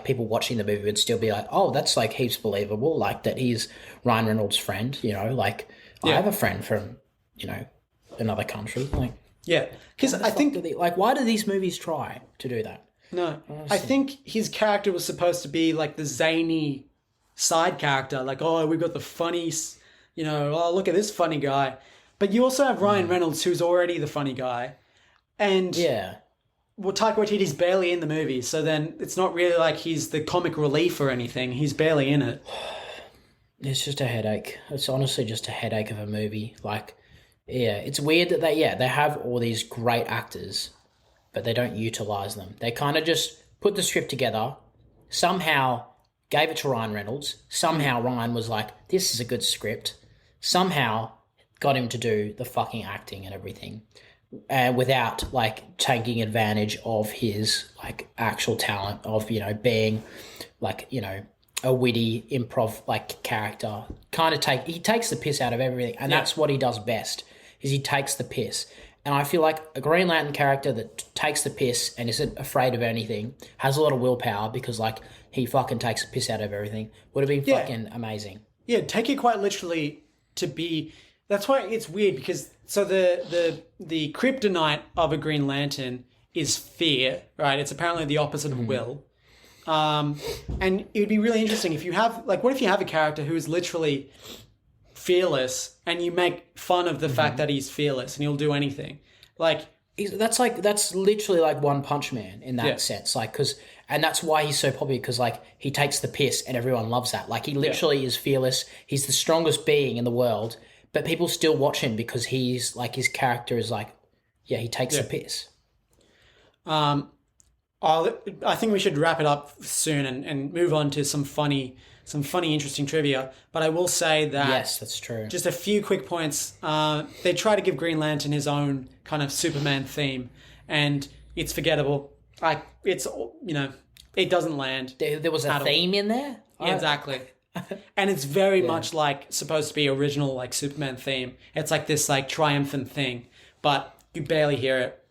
people watching the movie would still be like, oh, that's like heaps believable. Like that he's Ryan Reynolds' friend. Like I have a friend from another country. Like, yeah, because I think why do these movies try to do that? no, I think his character was supposed to be like the zany side character. Like, oh, we've got the funny, oh, look at this funny guy. But you also have Ryan Reynolds, who's already the funny guy. And Yeah. well, Taika Waititi's barely in the movie, so then it's not really like he's the comic relief or anything. He's barely in it. It's just a headache. It's honestly just a headache of a movie. Like, yeah, it's weird that they have all these great actors, but they don't utilize them. They kind of just put the script together, somehow gave it to Ryan Reynolds. Somehow Ryan was like, this is a good script. Somehow got him to do the fucking acting and everything. Without like taking advantage of his like actual talent of being like a witty improv like character. He takes the piss out of everything, and that's what he does best. Is he takes the piss, and I feel like a Green Lantern character that takes the piss and isn't afraid of anything has a lot of willpower because like he fucking takes the piss out of everything. Would have been fucking amazing. Yeah, take it quite literally to be. That's why it's weird because so the kryptonite of a Green Lantern is fear, right? It's apparently the opposite of will. And it would be really interesting if you have what if you have a character who is literally fearless and you make fun of the fact that he's fearless and he'll do anything. That's literally like One Punch Man in that sense, and that's why he's so popular because like he takes the piss and everyone loves that. Like he literally is fearless. He's the strongest being in the world. But people still watch him because he's like his character is like, he takes the piss. I think we should wrap it up soon and move on to some funny, interesting trivia. But I will say that yes, that's true. Just a few quick points. They try to give Green Lantern his own kind of Superman theme, and it's forgettable. It doesn't land. There was a theme in there. Yeah, exactly. And it's very much like supposed to be original like Superman theme. It's like this like triumphant thing, but you barely hear it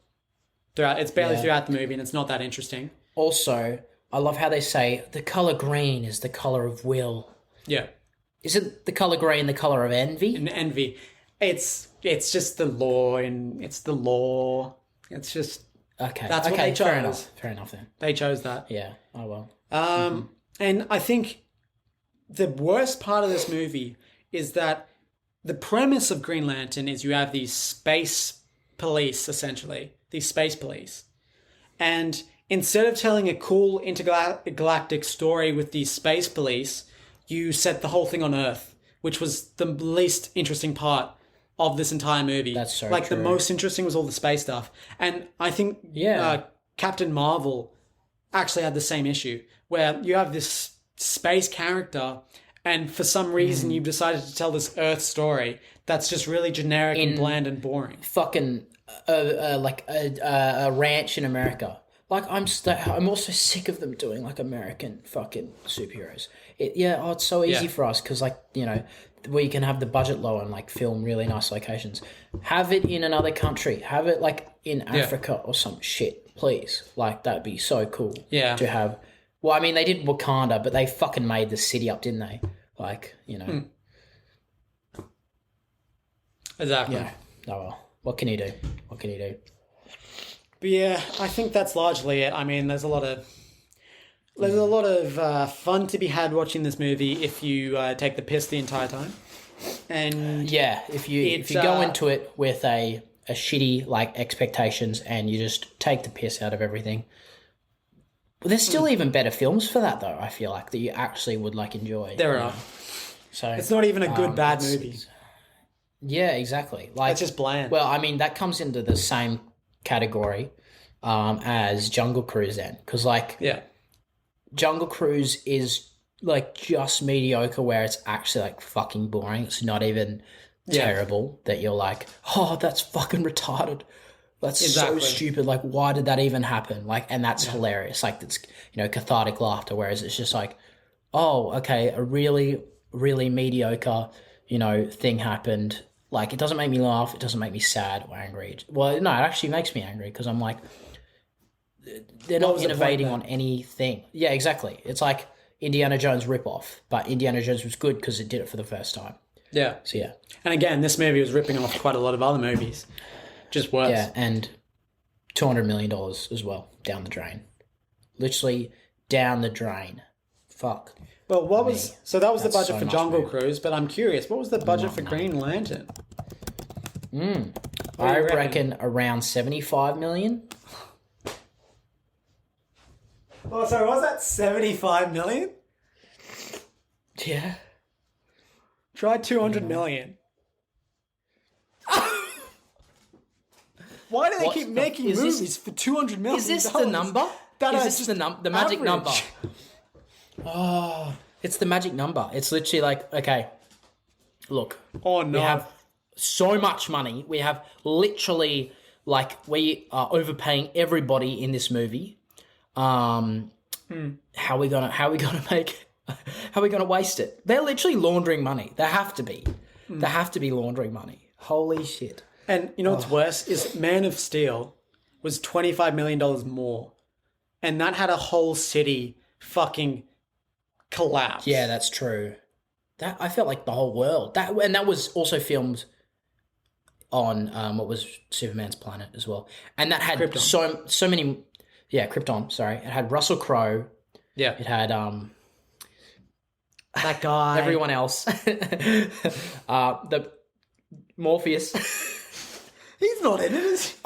throughout. It's barely throughout the movie, and it's not that interesting. Also, I love how they say the color green is the color of will. Yeah, isn't the color green the color of envy? And envy, it's just the law, and it's the law. It's just okay. That's what they chose. Fair enough then. They chose that. Yeah. Oh well. And I think the worst part of this movie is that the premise of Green Lantern is you have these space police, essentially, these space police. And instead of telling a cool intergalactic story with these space police, you set the whole thing on Earth, which was the least interesting part of this entire movie. That's so true. The most interesting was all the space stuff. And I think Captain Marvel actually had the same issue, where you have this space character, and for some reason you've decided to tell this Earth story that's just really generic and bland and boring. Fucking a ranch in America. Like I'm also sick of them doing like American fucking superheroes. It's so easy for us because we can have the budget low and like film really nice locations. Have it in another country. Have it like in Africa or some shit, please. Like that'd be so cool. Yeah. To have. Well, I mean, they did Wakanda, but they fucking made the city up, didn't they? Exactly. Yeah. Oh well. What can you do? But yeah, I think that's largely it. I mean, there's a lot of fun to be had watching this movie if you take the piss the entire time. and Yeah, if you go into it with a shitty like expectations and you just take the piss out of everything. But there's still even better films for that though, I feel like, that you actually would like enjoy. there are. So It's not even a good bad movie. Yeah, exactly. Like It's just bland. Well, I mean that comes into the same category as Jungle Cruise then, because like Yeah. Jungle Cruise is like just mediocre where it's actually like fucking boring. It's not even terrible that you're like, oh, that's fucking retarded. That's so stupid. Like, why did that even happen? Like, and that's hilarious. Like, it's, cathartic laughter. Whereas it's just like, oh, okay, a really, really mediocre, thing happened. Like, it doesn't make me laugh. It doesn't make me sad or angry. Well, no, it actually makes me angry because I'm like, they're not innovating on anything. Yeah, exactly. It's like Indiana Jones ripoff, but Indiana Jones was good because it did it for the first time. Yeah. So, yeah. And again, this movie was ripping off quite a lot of other movies. Just worse. Yeah, and $200 million as well, down the drain. Literally down the drain. Fuck. Well, so that was the budget so for much Jungle movie. Cruise, but I'm curious, what was the budget for Green Lantern? I reckon around 75 million. Oh, sorry, what was that? 75 million? Yeah. Try 200 million. Why do they keep making movies for 200 million? Is this the number? Is this the magic number? Oh, it's the magic number. It's literally like, okay, look. Oh, no. We have so much money. We have literally, like, we are overpaying everybody in this movie. How are we gonna make? How are we gonna waste it? They're literally laundering money. They have to be. They have to be laundering money. Holy shit! And you know what's worse is Man of Steel was $25 million more, and that had a whole city fucking collapse. Yeah, that's true. That I felt like the whole world. That was also filmed on what was Superman's planet as well, and that had Krypton. so many. Yeah, Krypton. Sorry, it had Russell Crowe. Yeah, It had that guy. everyone else. The Morpheus. He's not in it, is he?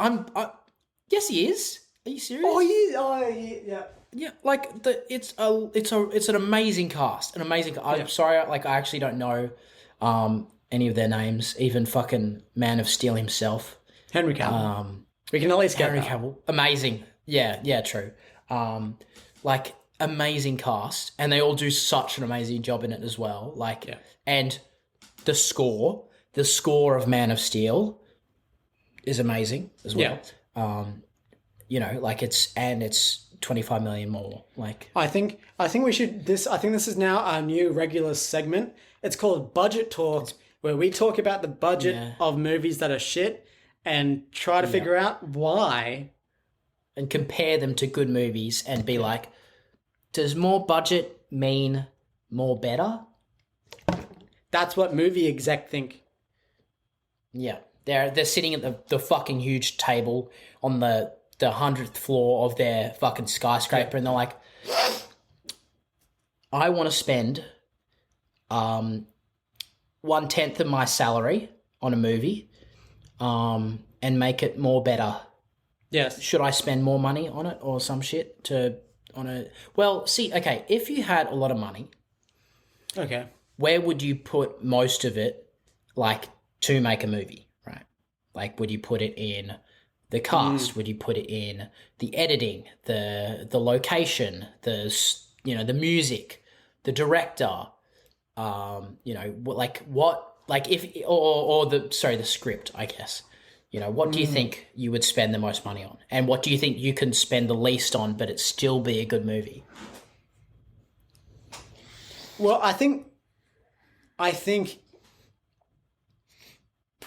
Yes, he is. Are you serious? Yeah. Yeah, like it's an amazing cast, I'm sorry, like I actually don't know any of their names, even fucking Man of Steel himself. Henry Cavill. We can at least get Henry that. Cavill, amazing. Yeah, true. Like amazing cast, and they all do such an amazing job in it as well. Like, and the score of Man of Steel is amazing as well. Like it's 25 million more. Like, I think we should I think this is now our new regular segment. It's called Budget Talk, where we talk about the budget of movies that are shit and try to figure out why. And compare them to good movies and be like, does more budget mean more better? That's what movie exec think. Yeah. They're sitting at the fucking huge table on the 100th floor of their fucking skyscraper and they're like, I want to spend 1/10 of my salary on a movie and make it more better. Yes. Should I spend more money on it or some shit well, see, okay, if you had a lot of money, okay, where would you put most of it, like, to make a movie, right? Like, would you put it in the cast? Would you put it in the editing, the location, the music, the director, the script, I guess. What do you think you would spend the most money on? And what do you think you can spend the least on, but it still be a good movie? Well, I think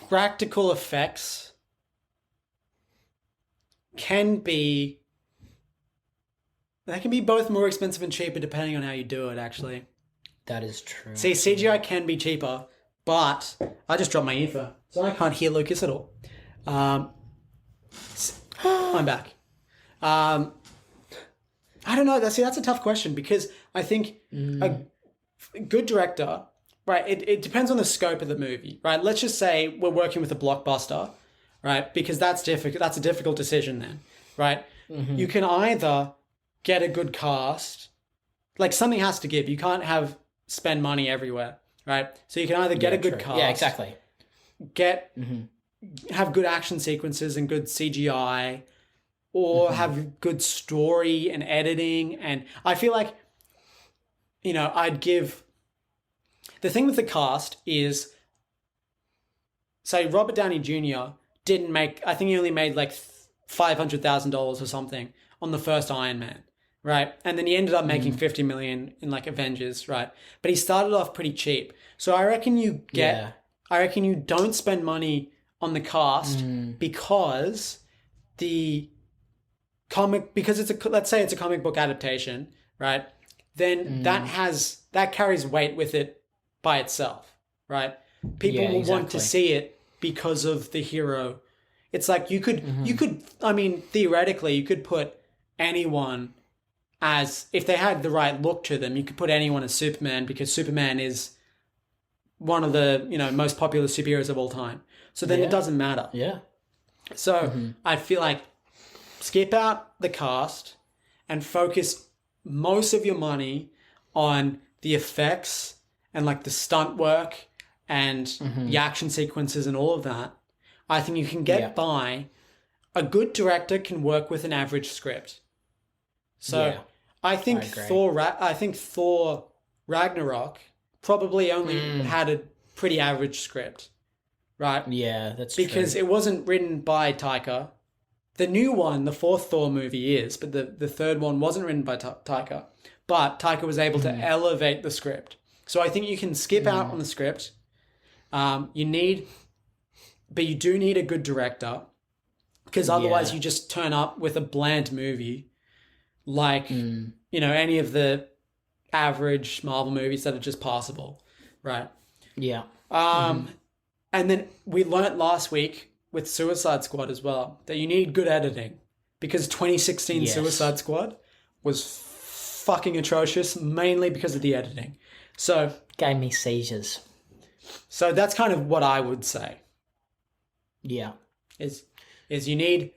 practical effects can be both more expensive and cheaper depending on how you do it, actually. That is true. See, CGI can be cheaper, but I just dropped my earphone, so I can't hear Lucas at all. I'm back. I don't know. That's a tough question because I think a good director, right, it depends on the scope of the movie, right? Let's just say we're working with a blockbuster, right? Because that's difficult. That's a difficult decision then, right? You can either get a good cast, like something has to give. You can't spend money everywhere, right? So you can either get a good cast, Yeah, exactly. have good action sequences and good CGI, or have good story and editing. And I feel like, I'd give. The thing with the cast is, say, Robert Downey Jr. didn't make. I think he only made like $500,000 or something on the first Iron Man, right? And then he ended up making 50 million in like Avengers, right? But he started off pretty cheap. So I reckon I reckon you don't spend money on the cast because let's say it's a comic book adaptation, right? Then that carries weight with it by itself, right? People will want to see it because of the hero. It's like you could, I mean, theoretically, you could put anyone as, if they had the right look to them, you could put anyone as Superman, because Superman is one of the, most popular superheroes of all time. So then it doesn't matter. Yeah. So I feel like skip out the cast and focus most of your money on the effects and like the stunt work and the action sequences and all of that. I think you can get by. A good director can work with an average script. So I think Thor Ragnarok probably only had a pretty average script, right? Yeah, that's because true. it wasn't written by Taika. The new one, the fourth Thor movie is, but the third one wasn't written by Taika. But Taika was able to elevate the script. So I think you can skip out on the script. But you do need a good director, because otherwise you just turn up with a bland movie, like any of the average Marvel movies that are just passable, right? Yeah. And then we learnt last week with Suicide Squad as well that you need good editing, because 2016 Suicide Squad was fucking atrocious, mainly because of the editing. So gave me seizures. So that's kind of what I would say. Yeah. Is you need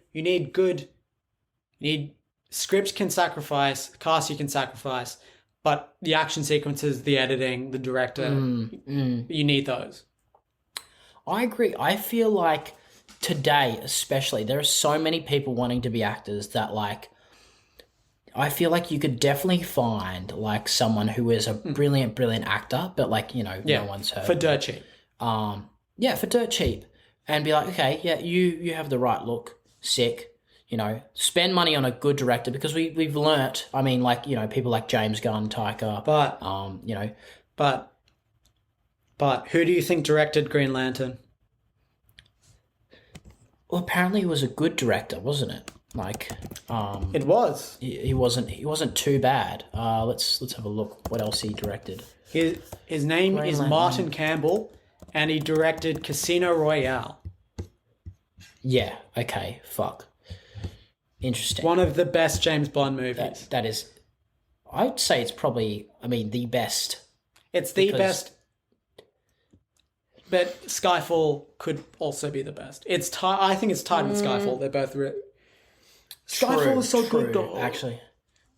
scripts can sacrifice, cast you can sacrifice, but the action sequences, the editing, the director, you need those. I agree. I feel like today, especially, there are so many people wanting to be actors that, like, I feel like you could definitely find like someone who is a brilliant actor, but like, no one's heard for dirt cheap. For dirt cheap, and be like, okay, you have the right look, sick. Spend money on a good director, because we've learnt. I mean, like, people like James Gunn, Taika, But who do you think directed Green Lantern? Well, apparently he was a good director, wasn't it? Like, it was. He wasn't too bad. Let's have a look. What else he directed? His name is Martin Campbell, and he directed Casino Royale. Yeah. Okay. Fuck. Interesting. One of the best James Bond movies. That is. I'd say it's probably. I mean, the best. It's the best. But Skyfall could also be the best. I think it's tied with Skyfall. They're both. Skyfall is so good, though. Actually,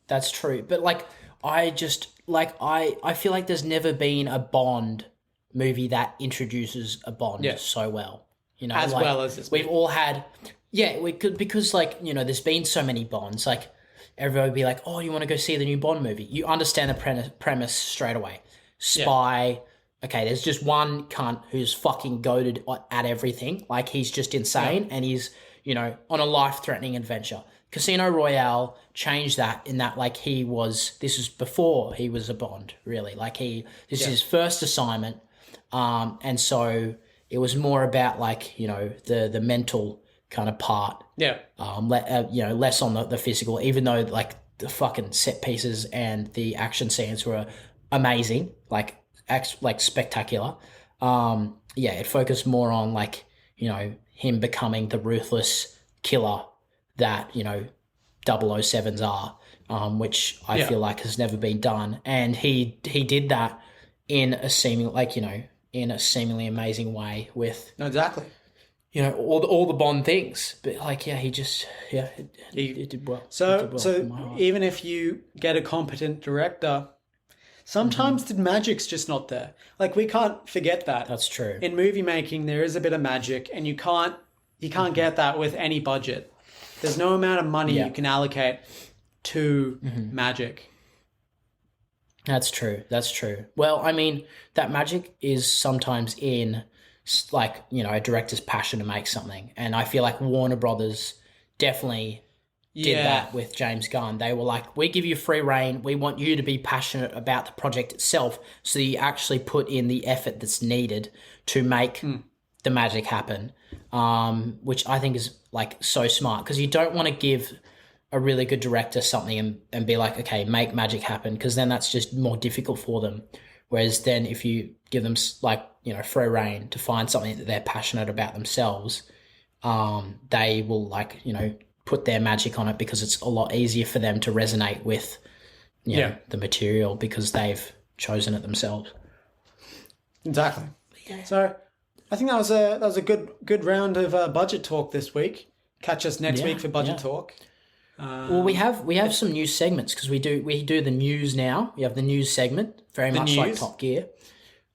that's true. But like, I feel like there's never been a Bond movie that introduces a Bond so well. As like, well as this we've all had. Yeah, we could, because like, there's been so many Bonds. Like, everyone would be like, "Oh, you want to go see the new Bond movie?" You understand the premise straight away. Spy. Yeah. Okay, there's just one cunt who's fucking goated at everything. Like, he's just insane, and he's on a life-threatening adventure. Casino Royale changed that, in that, like, this is before he was a Bond, really. Like, this is his first assignment, and so it was more about, like, the mental kind of part. Yeah. Less on the physical, even though, like, the fucking set pieces and the action scenes were amazing, like spectacular. It focused more on, like, him becoming the ruthless killer that 007s are, which I feel like has never been done, and he did that in a seeming like in a seemingly amazing way with No, exactly. all the Bond things. But like he just it did well. It So did well in so my heart. even if you get a competent director, sometimes the magic's just not there. Like we can't forget that. That's true. In movie making, there is a bit of magic, and you can't get that with any budget. There's no amount of money Yeah. you can allocate to magic. That's true. That's true. Well, I mean, that magic is sometimes in like, a director's passion to make something. And I feel like Warner Brothers definitely did that with James Gunn. They were like, we give you free reign. We want you to be passionate about the project itself. So you actually put in the effort that's needed to make the magic happen. Which I think is like so smart, because you don't want to give a really good director something and be like, okay, make magic happen, because then that's just more difficult for them. Whereas then if you give them like, free reign to find something that they're passionate about themselves, they will like, put their magic on it, because it's a lot easier for them to resonate with, the material, because they've chosen it themselves. Exactly. So I think that was a good round of budget talk this week. Catch us next week for budget talk. Well, we have some new segments, because we do the news now. We have the news segment, very much like news? Top Gear.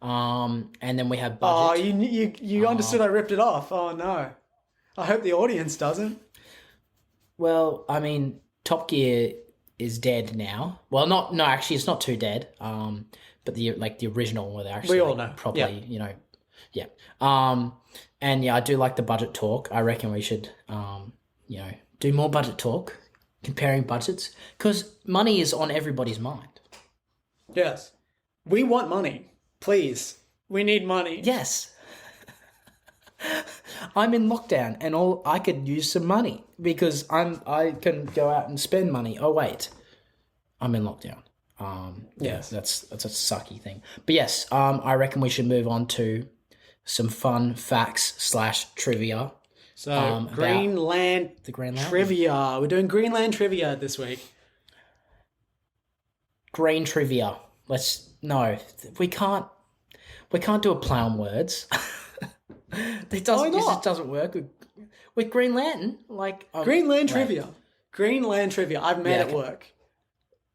And then we have Oh, budget. you understood I ripped it off. Oh no. I hope the audience doesn't. Well, I mean, Top Gear is dead now. Well, no, actually, it's not too dead. But the original, where they actually We all know. properly, yeah. And I do like the budget talk. I reckon we should, do more budget talk, comparing budgets, because money is on everybody's mind. Yes. We want money. Please. We need money. Yes. I'm in lockdown, and I could use some money, because I can go out and spend money. Oh wait, I'm in lockdown. Yes. That's a sucky thing. But yes, I reckon we should move on to some fun facts / trivia. So Greenland The Greenland trivia. We're doing Greenland trivia this week. Green trivia. We can't do a play on words. It just doesn't work with Green Lantern. Like Greenland trivia. Greenland trivia. I've made it work.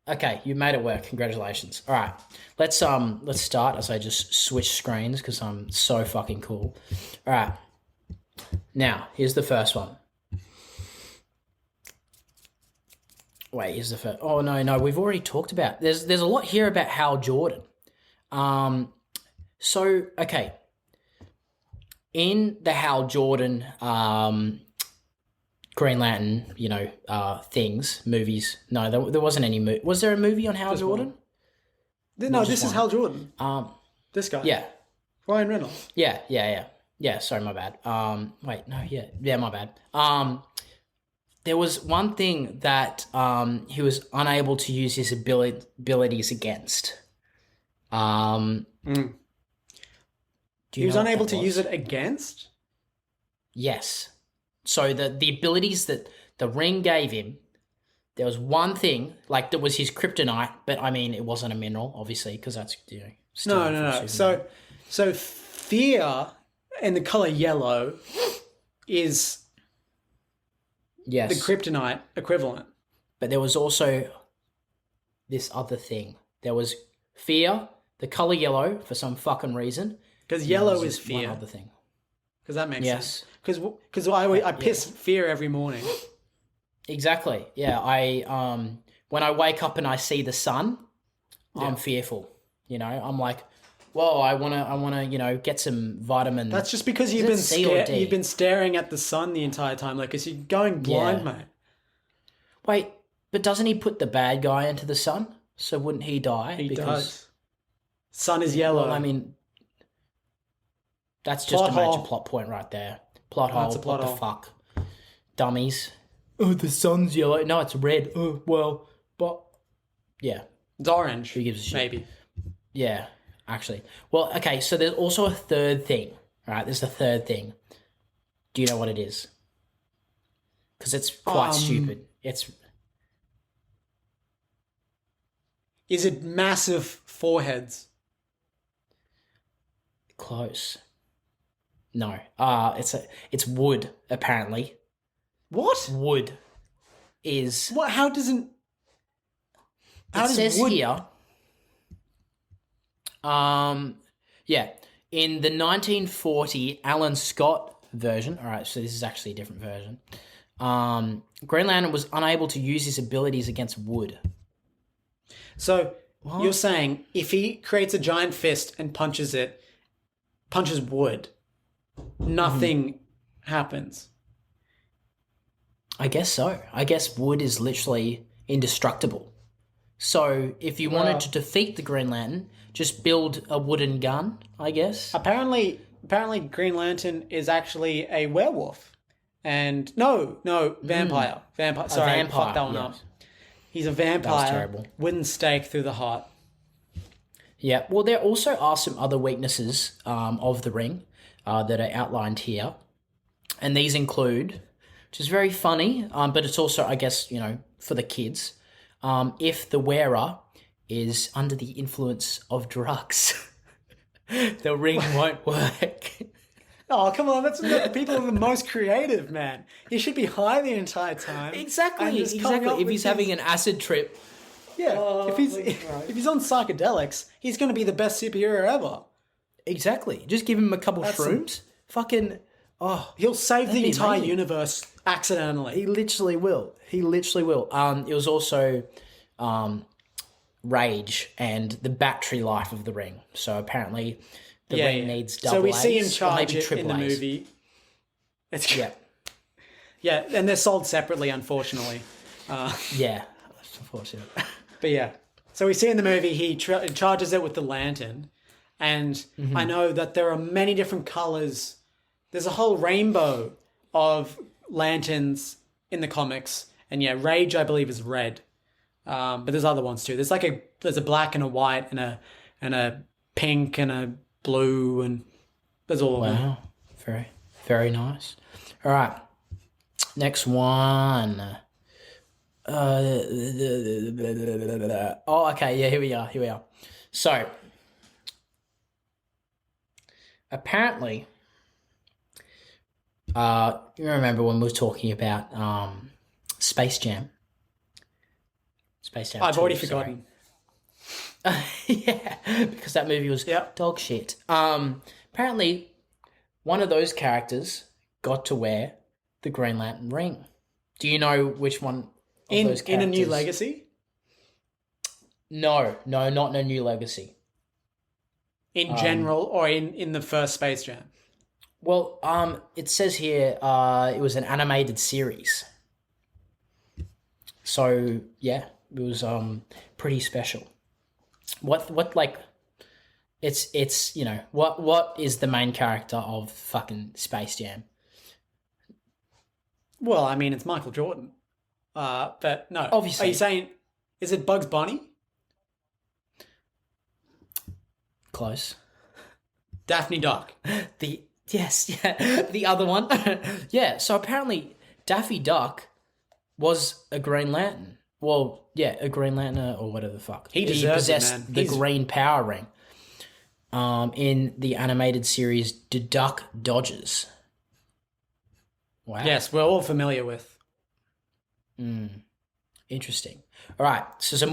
Okay, you made it work. Congratulations. All right, let's start as I just switch screens, because I'm so fucking cool. All right, now here's the first one. Wait, here's the first. Oh no, we've already talked about. There's a lot here about Hal Jordan. So okay, in the Hal Jordan Green Lantern, things, movies. No, there wasn't any movie. Was there a movie on Hal Jordan? No, this is Hal Jordan. This guy. Yeah. Ryan Reynolds. Yeah. Sorry, my bad. Wait, no, yeah, my bad. There was one thing that he was unable to use his abilities against. He was unable to use it against? Yes. So the abilities that the ring gave him, there was one thing, like that was his kryptonite, but I mean, it wasn't a mineral, obviously, because that's, still No. So fear and the color yellow is yes, the kryptonite equivalent. But there was also this other thing. There was fear, the color yellow, for some fucking reason. Because yellow is fear. One other thing. Because that makes Yes. sense. Because I piss fear every morning. Exactly. Yeah. When I wake up and I see the sun, I'm fearful. I'm like, whoa, I wanna, get some vitamin. That's just because Is you've it C or D? been been staring at the sun the entire time, like, because you're going blind, mate. Wait, but doesn't he put the bad guy into the sun? So wouldn't he die? He does. Sun is yellow. Well, I mean, that's just Plot a major hole. plot point right there. Plot hole. That's a plot what hole. the fuck? Dummies. Oh, the sun's yellow. No, it's red. Oh, well, but yeah. It's orange. Who gives a shit? Maybe. Yeah, actually. Well, okay, so there's also a third thing, right? There's a third thing. Do you know what it is? Because it's quite stupid. Is it massive foreheads? Close. No. It's wood, apparently. What? Wood is... What? How doesn't... How It does says wood... here... yeah. In the 1940 Alan Scott version... Alright, so this is actually a different version. Green Lantern was unable to use his abilities against wood. So, you're saying if he creates a giant fist and punches wood, nothing happens. I guess so. I guess wood is literally indestructible. So if you wanted to defeat the Green Lantern, just build a wooden gun, I guess. Apparently Green Lantern is actually a werewolf. And no, vampire. Vampire. Sorry, I vampire, fucked that one yes. up. He's a vampire. terrible. Wooden stake through the heart. Yeah, well, there also are some other weaknesses of the ring that are outlined here. And these include, which is very funny, but it's also, I guess, for the kids, if the wearer is under the influence of drugs, the ring won't work. Oh, come on. People are the most creative, man. He should be high the entire time. Exactly. If he's having an acid trip. Yeah, if he's on psychedelics, he's going to be the best superhero ever. Exactly. Just give him a couple shrooms. He'll save the entire amazing. universe accidentally. He literally will. It was also rage and the battery life of the ring. So apparently the ring needs double So we A's, see him or charge maybe it in triple the A's. movie. It's Yeah. yeah, and they're sold separately, unfortunately. Yeah. That's unfortunate. But yeah, so we see in the movie he charges it with the lantern, and I know that there are many different colors. There's a whole rainbow of lanterns in the comics, and yeah, Rage I believe is red, but there's other ones too. There's a black and a white and a pink and a blue, and there's all of them. Wow. Very, very nice. All right. Next one. Okay. Yeah, here we are. So, apparently, you remember when we were talking about Space Jam? Space Jam. I've 2, already sorry. forgotten. Yeah, because that movie was Yep. dog shit. Apparently, one of those characters got to wear the Green Lantern ring. Do you know which one of those characters? In A New Legacy? No, not in A New Legacy. In general, or in the first Space Jam? Well, it says here it was an animated series. So, yeah, it was pretty special. What it's what is the main character of fucking Space Jam? Well, I mean, it's Michael Jordan. But no. Obviously. Are you saying, is it Bugs Bunny? Close. Daphne Duck. The other one. Yeah, so apparently Daffy Duck was a Green Lantern. Well, yeah, a Green Lantern or whatever the fuck. He deserves it, possessed man. the green power ring. In the animated series The Duck Dodgers. Wow. Yes, we're all familiar with. Interesting. All right, so some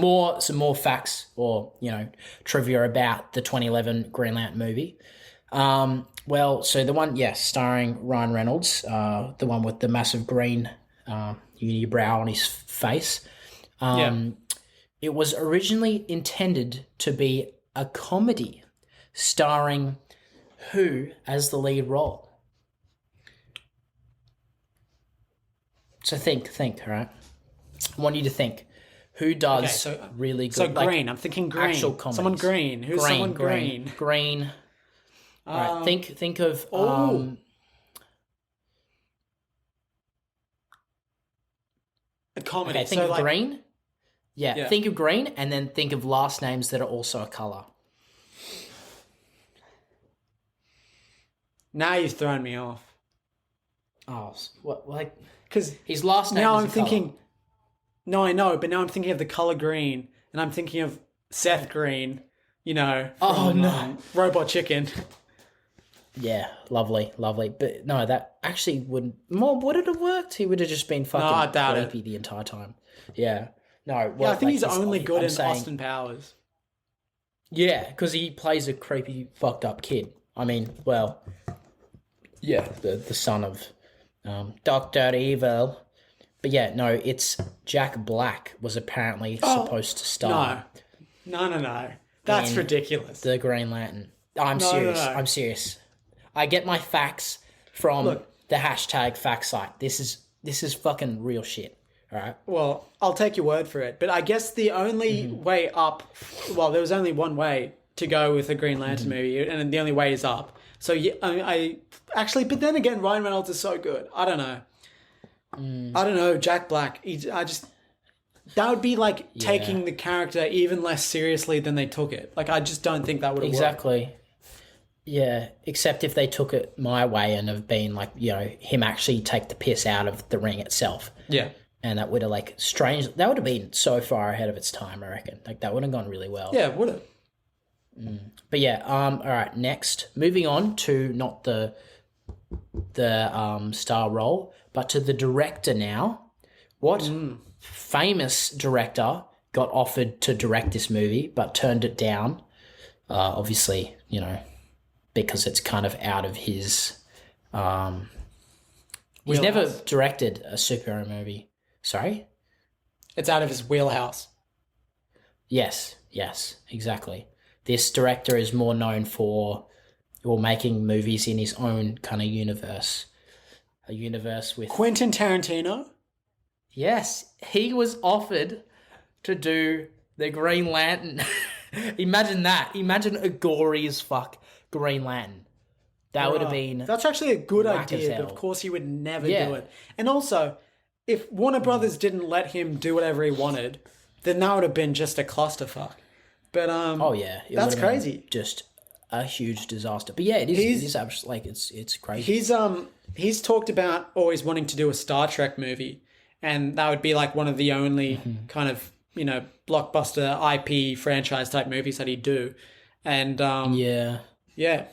more facts or trivia about the 2011 Green Lantern movie. Well, so the one, starring Ryan Reynolds, the one with the massive green unibrow on his face. It was originally intended to be a comedy starring who as the lead role? So think, all right? I want you to think. Who does really good? So green. I'm thinking green. Actual comedies. Someone green. Who's someone green? Green. All right, think of... a comedy. Okay, think so of green. Yeah, think of green and then think of last names that are also a colour. Now you've thrown me off. Oh, what? Like, because his last name now is I'm a thinking... colour. No, I know, but now I'm thinking of the colour green, and I'm thinking of Seth Green, Oh, no. Robot Chicken. Yeah, lovely, lovely. But no, that actually wouldn't. More would it have worked? He would have just been fucking I doubt it. creepy the entire time. Yeah. No. Yeah, Well, I think like he's only good I'm in saying, Austin Powers. Yeah, because he plays a creepy, fucked up kid. I mean, well, yeah, the son of Doctor Evil. But yeah, no, it's Jack Black was apparently supposed to star No. That's in ridiculous. the Green Lantern. I'm serious. no. I'm serious. I get my facts from Look. the hashtag fact site. This is fucking real shit. All right. Well, I'll take your word for it. But I guess the only way up, well, there was only one way to go with a Green Lantern movie, and the only way is up. So yeah, I actually, but then again, Ryan Reynolds is so good. I don't know. I don't know. Jack Black. That would be like taking the character even less seriously than they took it. Like, I just don't think that would have worked. Exactly. Yeah, except if they took it my way and have been like, him actually take the piss out of the ring itself. Yeah. And that would have that would have been so far ahead of its time, I reckon. Like, that would have gone really well. Yeah, would have. But yeah, all right, next. Moving on to not the star role, but to the director now. What famous director got offered to direct this movie but turned it down? Obviously, because it's kind of out of his... he's never directed a superhero movie. Sorry? It's out of his wheelhouse. Yes, exactly. This director is more known for making movies in his own kind of universe. A universe with... Quentin Tarantino? Yes, he was offered to do the Green Lantern. Imagine that. Imagine a gory as fuck Green Lantern. That would have been... That's actually a good whack as idea, hell. but of course he would never Yeah. do it. And also, if Warner Brothers didn't let him do whatever he wanted, then that would have been just a clusterfuck. But Oh yeah, it that's would have been crazy. Just a huge disaster. But yeah, it is absolutely like it's crazy. He's talked about always wanting to do a Star Trek movie, and that would be like one of the only kind of blockbuster IP franchise type movies that he'd do. And Yeah.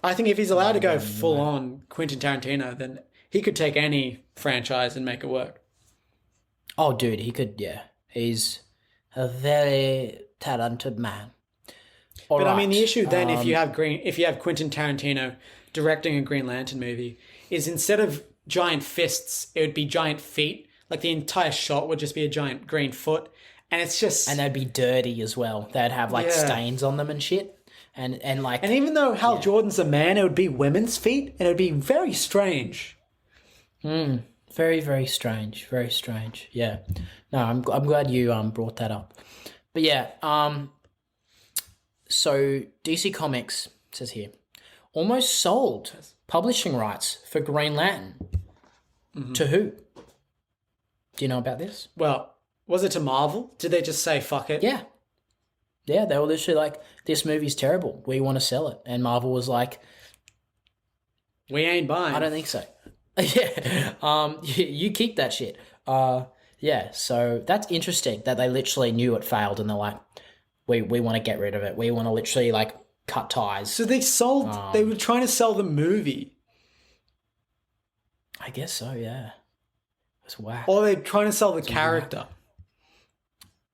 I think if he's allowed to go full on Quentin Tarantino, then he could take any franchise and make it work. Oh, dude, he could. Yeah, he's a very talented man. All But I mean, right, the issue then, if you have Quentin Tarantino directing a Green Lantern movie, is instead of giant fists, it would be giant feet. Like, the entire shot would just be a giant green foot, and it's just... and they'd be dirty as well. They'd have like stains on them and shit. And even though Hal Jordan's a man, it would be women's feet, and it would be very strange. very, very strange. Very strange. Yeah. No, I'm glad you brought that up. But yeah, so DC Comics says here, almost sold publishing rights for Green Lantern. To who? Do you know about this? Well, was it to Marvel? Did they just say, fuck it? Yeah. Yeah, they were literally like, this movie's terrible. We want to sell it. And Marvel was like, We ain't buying. I don't think so. Yeah. You keep that shit. Yeah, so that's interesting that they literally knew it failed and they're like, we want to get rid of it. We want to literally like cut ties. So they sold... they were trying to sell the movie. I guess so, yeah. It was whack. Or they're trying to sell the character.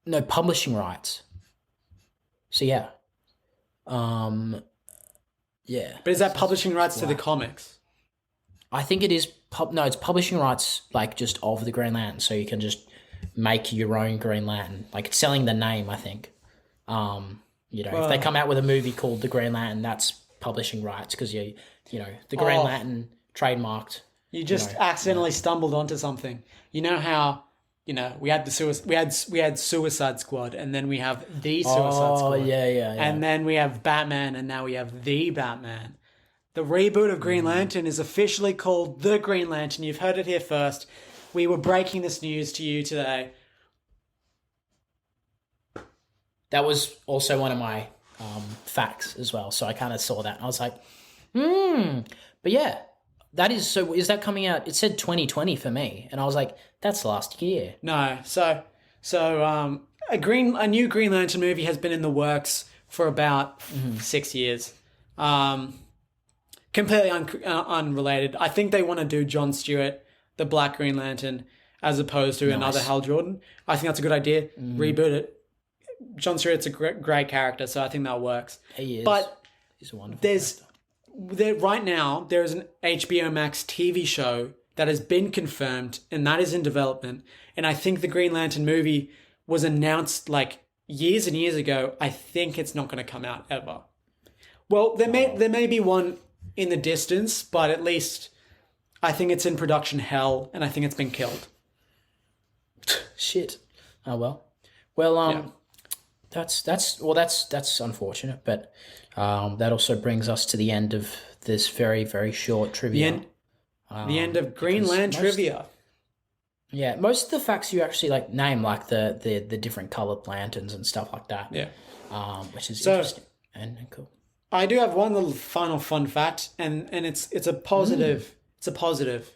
No, publishing rights. So yeah. Yeah. But is that publishing rights to the comics? I think it is it's publishing rights like just of the Green Lantern, so you can just make your own Green Lantern. Like, it's selling the name, I think. If they come out with a movie called The Green Lantern, that's publishing rights because the Green Lantern trademarked. You just accidentally stumbled onto something. You know how, we had we had Suicide Squad, and then we have the Suicide Squad. Oh, yeah. And then we have Batman, and now we have the Batman. The reboot of Green Lantern is officially called The Green Lantern. You've heard it here first. We were breaking this news to you today. That was also one of my facts as well. So I kind of saw that. And I was like, But yeah, that is... So is that coming out? It said 2020 for me. And I was like, that's last year. No. So a new Green Lantern movie has been in the works for about 6 years. completely unrelated. I think they want to do Jon Stewart, the Black Green Lantern, as opposed to another Hal Jordan. I think that's a good idea. Reboot it. Jon Stewart's a great character, so I think that works. He is. But he's a wonderful character. Right now, there is an HBO Max TV show that has been confirmed, and that is in development. And I think the Green Lantern movie was announced like years and years ago. I think it's not going to come out ever. Well, there may be one in the distance, but at least I think it's in production hell, and I think it's been killed. Shit. Oh well. Well, that's unfortunate, but that also brings us to the end of this very, very short trivia. The end of Greenland trivia. Yeah, most of the facts you actually like name, like the different colored lanterns and stuff like that. Yeah. Which is interesting and cool. I do have one little final fun fact, and it's a positive. It's a positive.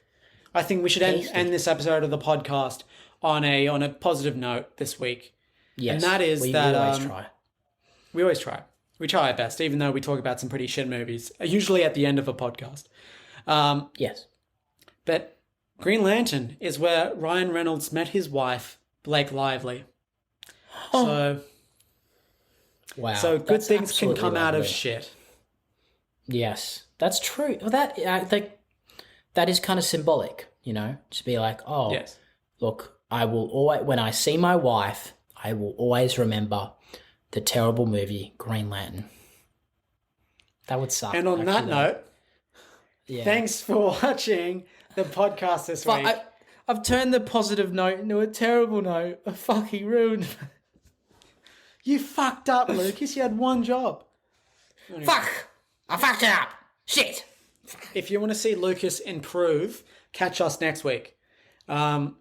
I think we should end this episode of the podcast on a positive note this week. Yes, and that is we always try. We always try. We try our best, even though we talk about some pretty shit movies, usually at the end of a podcast. Yes. But Green Lantern is where Ryan Reynolds met his wife, Blake Lively. So, wow. So good things can come out of shit. Yes, that's true. Well, that is kind of symbolic, to be like, oh, yes. Look, I will always, when I see my wife, I will always remember the terrible movie Green Lantern. That would suck. And on that note, thanks for watching the podcast this week. I've turned the positive note into a terrible note. I fucking ruined. You fucked up, Lucas. You had one job. Anyway. Fuck! I fucked it up. Shit. If you want to see Lucas improve, catch us next week. Now,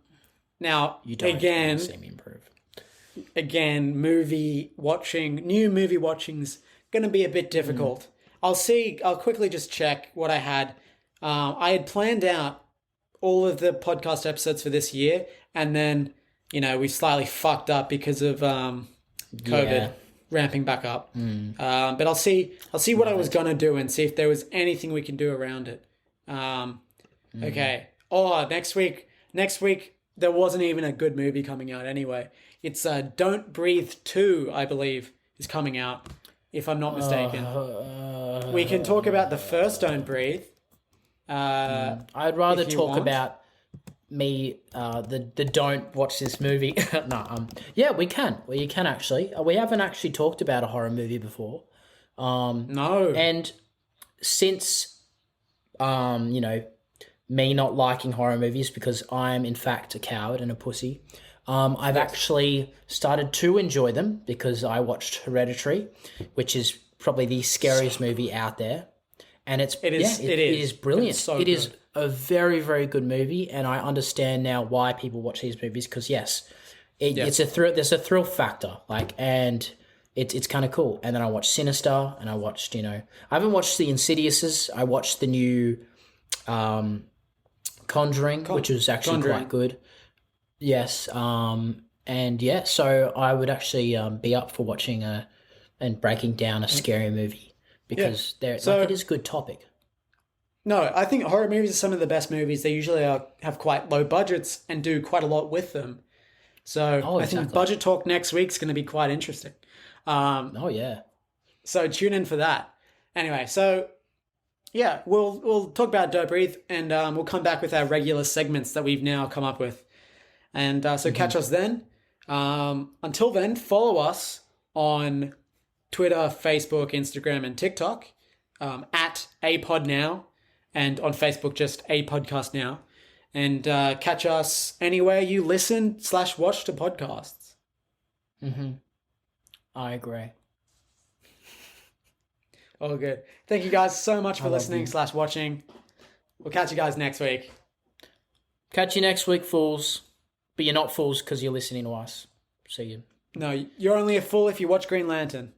you don't again, see me improve. Again, new movie watching's going to be a bit difficult. I'll quickly just check what I had. I had planned out all of the podcast episodes for this year, and then, we slightly fucked up because of COVID ramping back up. But I'll see what I was going to do and see if there was anything we can do around it. Okay. Oh, next week, there wasn't even a good movie coming out anyway. It's Don't Breathe 2, I believe, is coming out, if I'm not mistaken. We can talk about the first Don't Breathe. I'd rather talk about me, the don't watch this movie. No, yeah, we can. Well, you can actually. We haven't actually talked about a horror movie before. No. And since, me not liking horror movies because I'm in fact a coward and a pussy, I've actually started to enjoy them because I watched Hereditary, which is probably the scariest movie out there. And it is brilliant. It's so good. A very, very good movie, and I understand now why people watch these movies because it's a thrill. There's a thrill factor, and it's kind of cool. And then I watched Sinister, and I watched I haven't watched the Insidiouses. I watched the new Conjuring, which was actually quite good. Yes, so I would actually be up for watching and breaking down a scary movie because it is a good topic. No, I think horror movies are some of the best movies. They usually have quite low budgets and do quite a lot with them. So I think Budget Talk next week's going to be quite interesting. So tune in for that. Anyway, so yeah, we'll talk about Don't Breathe, and we'll come back with our regular segments that we've now come up with. And so catch us then. Until then, follow us on Twitter, Facebook, Instagram, and TikTok at APodNow. And on Facebook, just A Podcast Now. And catch us anywhere you listen/watch to podcasts. I agree. All good. Thank you guys so much for listening/watching. We'll catch you guys next week. Catch you next week, fools. But you're not fools because you're listening to us. See you. No, you're only a fool if you watch Green Lantern.